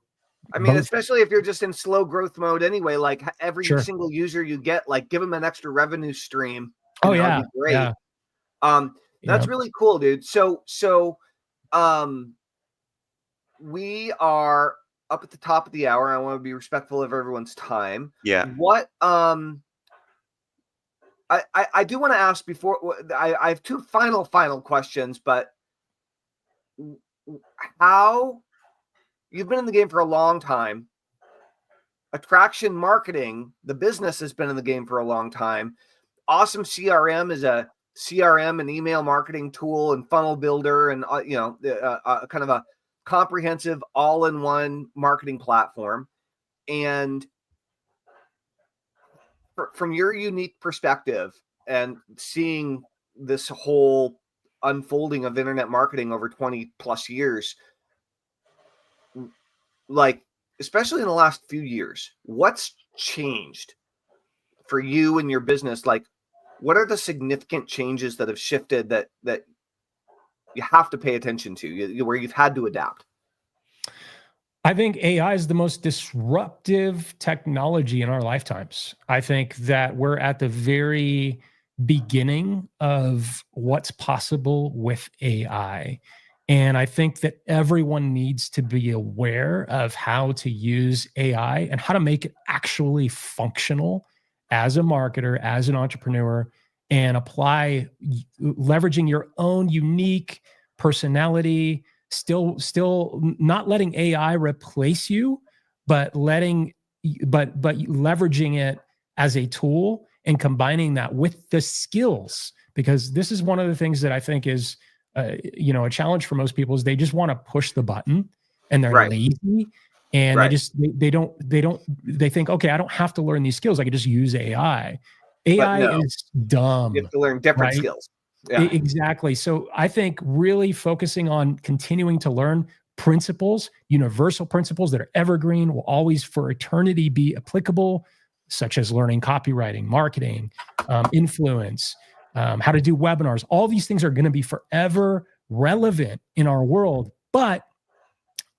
especially if you're just in slow growth mode anyway, like every single user you get, like give them an extra revenue stream. That'd be great. That's really cool, dude. So we are up at the top of the hour. I want to be respectful of everyone's time. Yeah. What, I do want to ask before, I have two final questions, but how you've been in the game for a long time. Attraction marketing, the business has been in the game for a long time. Awesome CRM is a CRM and email marketing tool and funnel builder, and kind of a comprehensive all-in-one marketing platform. And from your unique perspective and seeing this whole unfolding of internet marketing over 20 plus years, like, especially in the last few years, what's changed for you and your business? Like, what are the significant changes that have shifted that you have to pay attention to, where you've had to adapt? I think AI is the most disruptive technology in our lifetimes. I think that we're at the very beginning of what's possible with AI. And I think that everyone needs to be aware of how to use AI and how to make it actually functional as a marketer, as an entrepreneur, and apply leveraging your own unique personality, still not letting AI replace you, but leveraging it as a tool and combining that with the skills, because this is one of the things that I think is a challenge for most people, is they just want to push the button and they're lazy, and they think, okay, I don't have to learn these skills. I can just use AI. AI is dumb. You have to learn different skills. Yeah. Exactly. So I think really focusing on continuing to learn principles, universal principles that are evergreen, will always for eternity be applicable, such as learning copywriting, marketing, influence, how to do webinars. All these things are going to be forever relevant in our world. But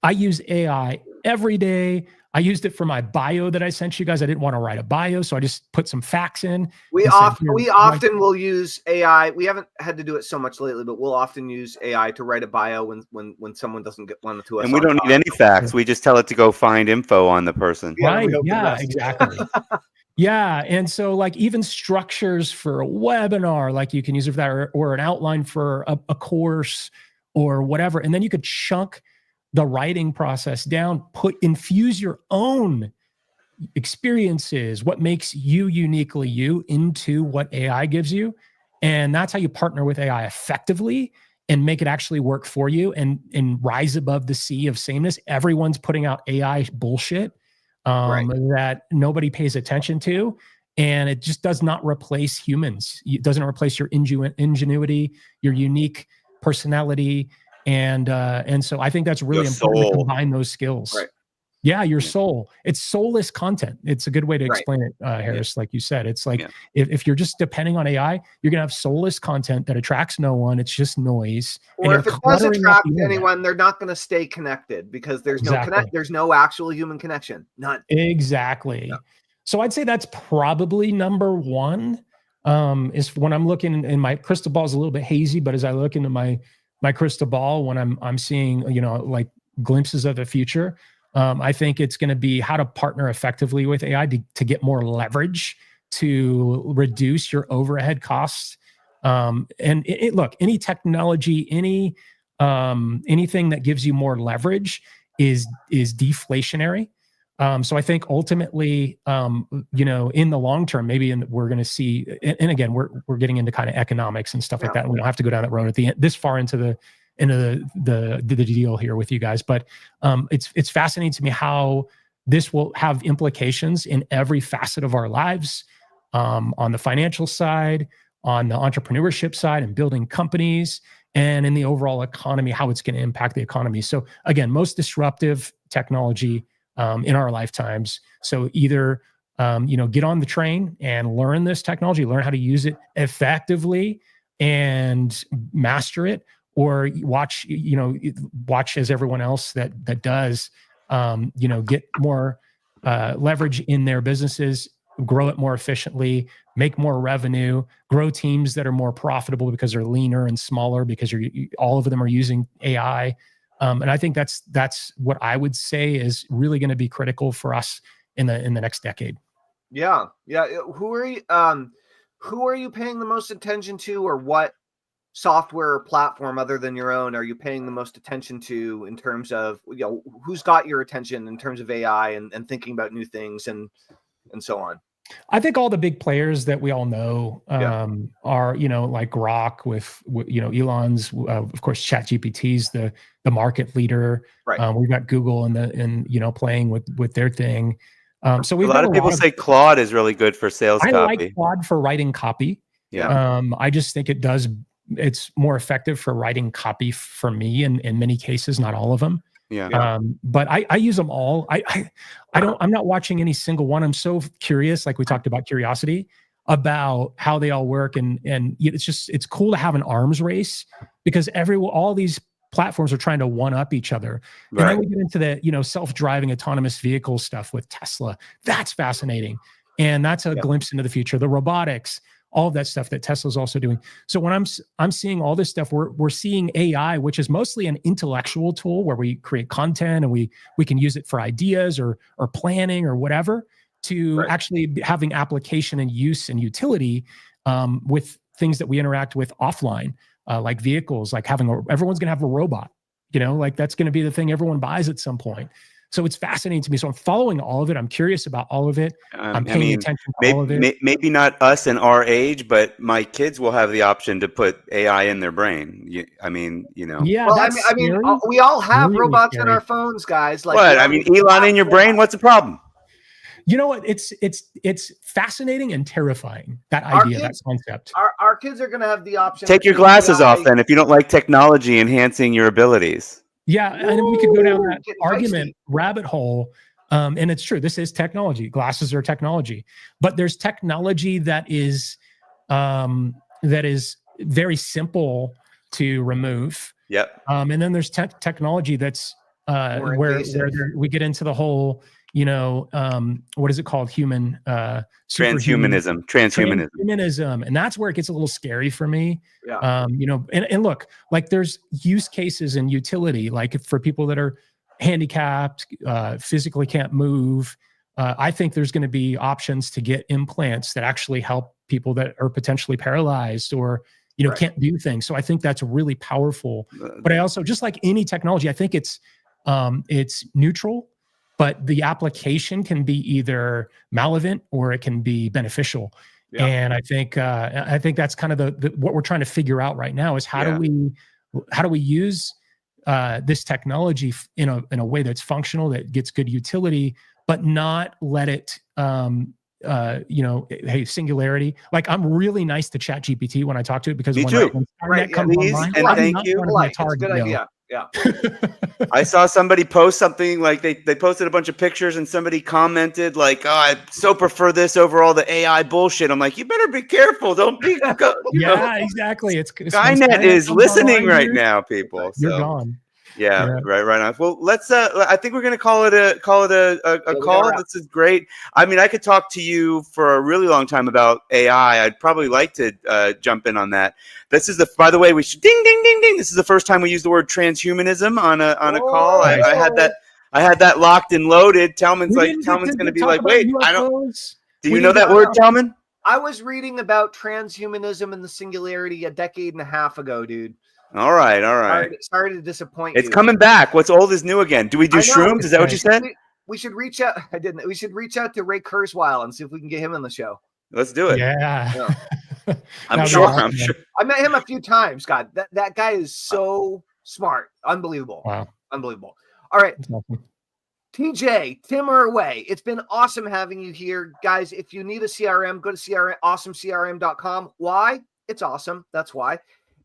I use AI every day. I used it for my bio that I sent you guys. I didn't want to write a bio, so I just put some facts in. We often will use AI. We haven't had to do it so much lately, but we'll often use AI to write a bio when someone doesn't get one to us. And we don't need any facts. We just tell it to go find info on the person. Right. Yeah, exactly. Yeah. And so like even structures for a webinar, like you can use it for that, or an outline for a course or whatever. And then you could chunk the writing process down, infuse your own experiences, what makes you uniquely you into what AI gives you. And that's how you partner with AI effectively and make it actually work for you and rise above the sea of sameness. Everyone's putting out AI bullshit that nobody pays attention to. And it just does not replace humans. It doesn't replace your ingenuity, your unique personality. And so I think that's really important to combine those skills. Right. Yeah, your soul. It's soulless content. It's a good way to explain it, Harris. Like you said, it's like if you're just depending on AI, you're gonna have soulless content that attracts no one. It's just noise. Or if it does attract anyone, they're not gonna stay connected because there's there's no actual human connection. None. Exactly. Yeah. So I'd say that's probably number one. Is when I'm looking, and my crystal ball is a little bit hazy, but as I look into my crystal ball, when I'm seeing, like glimpses of the future, I think it's going to be how to partner effectively with AI to get more leverage, to reduce your overhead costs. And look, any technology, anything that gives you more leverage is deflationary. So I think ultimately, in the long term, maybe we're going to see, and again, we're getting into kind of economics and stuff like that. And we don't have to go down that road at the end, this far into the deal here with you guys. But it's fascinating to me how this will have implications in every facet of our lives, on the financial side, on the entrepreneurship side, and building companies, and in the overall economy, how it's going to impact the economy. So again, most disruptive technology in our lifetimes. So either, get on the train and learn this technology, learn how to use it effectively and master it, or watch as everyone else that does, get more leverage in their businesses, grow it more efficiently, make more revenue, grow teams that are more profitable because they're leaner and smaller because all of them are using AI. And I think that's what I would say is really going to be critical for us in the next decade. Yeah. Who are you paying the most attention to, or what software or platform other than your own are you paying the most attention to in terms of, who's got your attention in terms of AI and thinking about new things and so on? I think all the big players that we all know are, like Grok with Elon's, of course, ChatGPT's the market leader. Right. We've got Google and playing with their thing. So we've a lot of people say Claude is really good for sales copy. I like Claude for writing copy. Yeah. I just think it's more effective for writing copy for me in many cases, not all of them. Yeah. But I use them all. I'm not watching any single one. I'm so curious, like we talked about curiosity, about how they all work. And it's cool to have an arms race because all these platforms are trying to one up each other. Right. And then we get into the, self-driving autonomous vehicle stuff with Tesla. That's fascinating. And that's a glimpse into the future, the robotics, all of that stuff that Tesla's also doing. So when I'm seeing all this stuff, we're seeing AI, which is mostly an intellectual tool where we create content and we can use it for ideas or planning or whatever, to actually having application and use and utility with things that we interact with offline, like vehicles, like everyone's going to have a robot, like that's going to be the thing everyone buys at some point. So it's fascinating to me. So I'm following all of it. I'm curious about all of it. I'm paying attention to all of it. Maybe not us in our age, but my kids will have the option to put AI in their brain. Yeah. Well, we all have really robots in our phones, guys. Like, what? Elon in your brain? What's the problem? You know what? It's fascinating and terrifying, that idea, that concept. Our kids are going to have the option. Take your glasses off then if you don't like technology enhancing your abilities. Yeah, and we could go down that argument rabbit hole And it's true. This is technology. Glasses are technology, but there's technology that is very simple to remove. Yep. And then there's technology that's where we get into the whole, what is it called? Transhumanism. And that's where it gets a little scary for me. Yeah. And look, like there's use cases and utility, like for people that are handicapped, physically can't move. I think there's going to be options to get implants that actually help people that are potentially paralyzed or, can't do things. So I think that's really powerful. But I also, just like any technology, I think it's neutral, but the application can be either malevolent or it can be beneficial. Yeah. And I think that's kind of the what we're trying to figure out right now is how do we use this technology in a way that's functional, that gets good utility, but not let it hey, singularity. Like I'm really nice to ChatGPT when I talk to it because when Starnet comes online, and thank you. It's a good idea. Yeah. I saw somebody post something like they posted a bunch of pictures and somebody commented like, "Oh, I so prefer this over all the AI bullshit." I'm like, you better be careful. Don't be. Exactly. It's Skynet is listening right now, people. You're gone. Yeah, right on. Well, let's. I think we're gonna call it a call. This is great. I mean, I could talk to you for a really long time about AI. I'd probably like to jump in on that. This is by the way, we should ding ding ding ding. This is the first time we use the word transhumanism on a call. I had that locked and loaded. Tellman's gonna be like, wait, I don't. Do you know that word, Tellman? I was reading about transhumanism and the singularity a decade and a half ago, dude. All right. Sorry to disappoint you. It's coming back. What's old is new again. Do we do shrooms? Is that what you said? We should reach out. I didn't. We should reach out to Ray Kurzweil and see if we can get him on the show. Let's do it. Yeah. I'm sure. I met him a few times. God, that guy is so smart. Unbelievable. Wow. Unbelievable. All right. TJ, Tim Erway, it's been awesome having you here. Guys, if you need a CRM, go to awesomecrm.com. Why? It's awesome. That's why.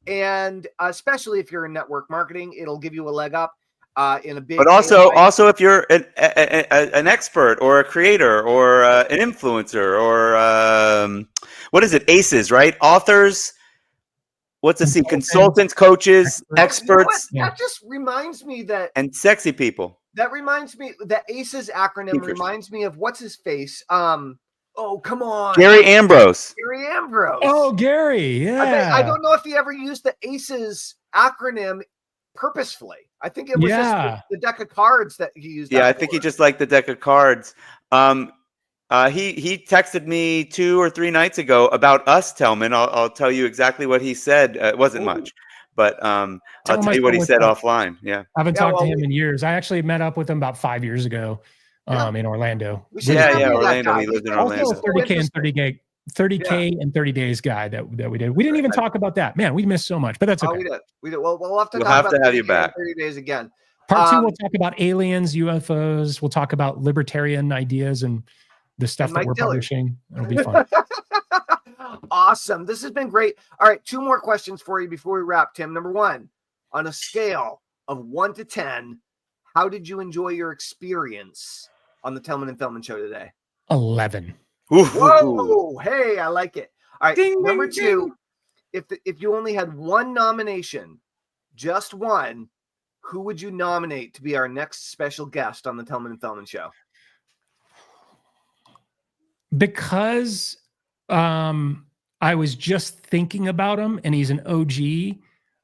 And especially if you're in network marketing, it'll give you a leg up in a big. But also if you're an expert or a creator or an influencer or what is it? ACEs, right? Authors. What's the C? Consultants, coaches, experts. You know that just reminds me and sexy people. That reminds me that ACEs acronym reminds me of what's his face. Oh, come on. Gary Ambrose. Oh, Gary. Yeah. I don't know if he ever used the ACEs acronym purposefully. I think it was just the deck of cards that he used. Yeah, I think he just liked the deck of cards. He texted me 2 or 3 nights ago about us, Tellman. I'll tell you exactly what he said. It wasn't much, but I'll tell you what he said offline. Yeah. I haven't talked to him in years. I actually met up with him about 5 years ago. In Orlando. Orlando. He lived in Orlando. Also 30K and 30 days guy that we did. We didn't even talk about that. Man, we missed so much, but that's okay. We did. Well, we'll have to have you back. 30 days again. Part 2, we'll talk about aliens, UFOs. We'll talk about libertarian ideas and the stuff that we're publishing. It'll be fun. Awesome. This has been great. All right, 2 more questions for you before we wrap, Tim. Number 1, on a scale of 1 to 10, how did you enjoy your experience on the Tellman and Fellman show today? 11. Whoa! Hey, I like it. All right, number 2. If you only had one nomination, just one, who would you nominate to be our next special guest on the Tellman and Fellman show? Because I was just thinking about him, and he's an OG.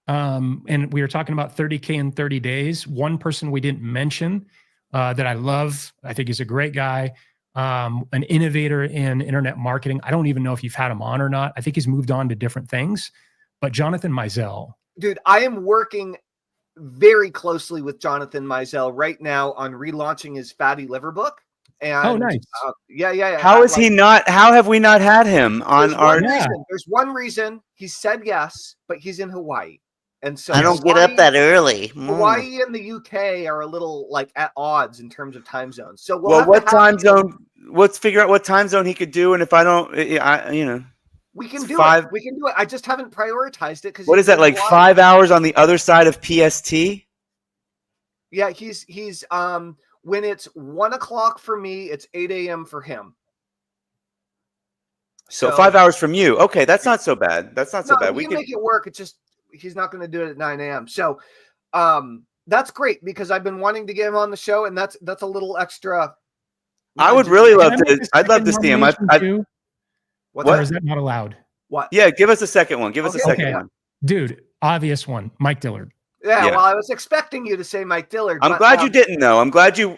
And we were talking about 30K in 30 days. One person we didn't mention that I love, I think he's a great guy, an innovator in internet marketing. I don't even know if you've had him on or not. I think he's moved on to different things. But Jonathan Mizell. Dude, I am working very closely with Jonathan Mizell right now on relaunching his Fatty Liver book. And, nice. Yeah. How is he not? How have we not had him on our? There's one reason he said yes, but he's in Hawaii. And so I don't get up that early. Hawaii and the UK are a little like at odds in terms of time zones. So what time zone? Let's figure out what time zone he could do. And if I don't, we can do it. We can do it. I just haven't prioritized it because what is that like? 5 hours on the other side of PST? Yeah, he's When it's 1 o'clock for me, it's 8 a.m. for him. So 5 hours from you. Okay, that's not so bad. We can make it work. It's just he's not going to do it at 9 a.m. So that's great because I've been wanting to get him on the show, and that's a little extra. I would really love to. I'd love to see him. What? What? Or is that not allowed? What? Yeah, give us a second one. Give us a second one. Dude, obvious one. Mike Dillard. Yeah, well, I was expecting you to say Mike Dillard. I'm glad you didn't know. I'm glad you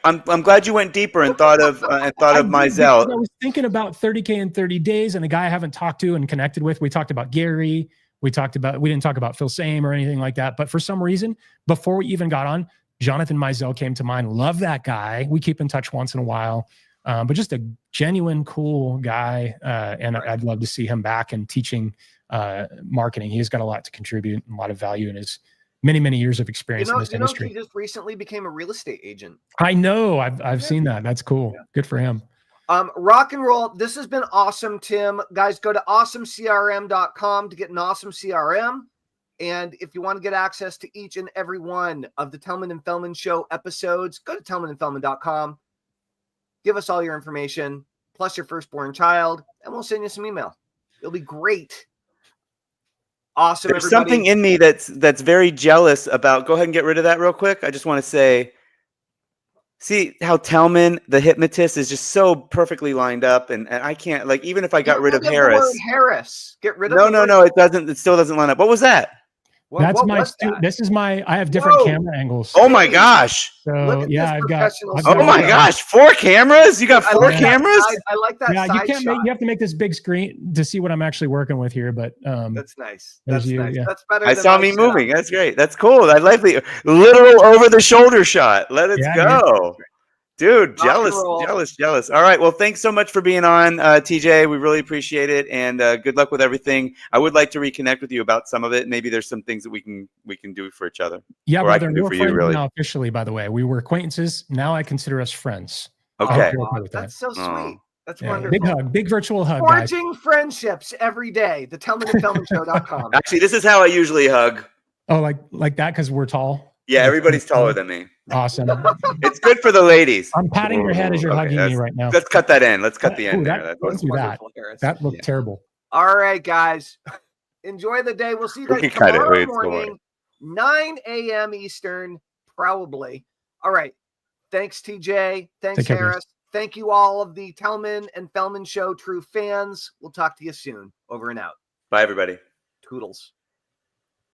went deeper and thought of Mizell. I was thinking about 30K in 30 days, and a guy I haven't talked to and connected with. We talked about Gary. We didn't talk about Phil Same or anything like that. But for some reason, before we even got on, Jonathan Mizell came to mind. Love that guy. We keep in touch once in a while. But just a genuine, cool guy. And I'd love to see him back and teaching marketing. He's got a lot to contribute and a lot of value in his many years of experience in this industry. He just recently became a real estate agent. I know. I've seen that. That's cool. Yeah. Good for him. Rock and roll. This has been awesome, Tim. Guys, go to awesomecrm.com to get an awesome CRM. And if you want to get access to each and every one of the Tellman and Fellman Show episodes, go to tellmanandfellman.com. Give us all your information, plus your firstborn child, and we'll send you some email. It'll be great. Awesome. There's something in me that's very jealous about. Go ahead and get rid of that real quick. I just want to say, see how Tellman, the hypnotist, is just so perfectly lined up, and I can't, like, even if I got rid of Harris. Get rid of No, it doesn't. It still doesn't line up. What was that? I have different camera angles. Oh my gosh. So yeah, I've got oh my gosh, 4 cameras? You got 4 cameras? I like that. Yeah, you have to make this big screen to see what I'm actually working with here, but that's nice. That's nice. Yeah. That's better. I saw me moving. That's great. That's cool. I like the literal over the shoulder shot. Let it go. Yeah. Dude, jealous. All right. Well, thanks so much for being on, TJ. We really appreciate it, and good luck with everything. I would like to reconnect with you about some of it. Maybe there's some things that we can do for each other. Yeah, brother, we're friends now officially. By the way, we were acquaintances. Now I consider us friends. Okay, that's so sweet. That's wonderful. Big virtual hug. Forging friendships every day. The tellmanandfellmanshow.com. Actually, this is how I usually hug. Oh, like that because we're tall. Yeah, everybody's taller than me. Awesome. It's good for the ladies. I'm patting your head as you're hugging me right now. Let's cut that in. Let's cut the end there. That looked terrible. All right, guys. Enjoy the day. We'll see you guys tomorrow morning, 9 a.m. Eastern, probably. All right. Thanks, TJ. Thanks, Harris. Thank you all of the Tellman and Fellman Show true fans. We'll talk to you soon. Over and out. Bye, everybody. Toodles.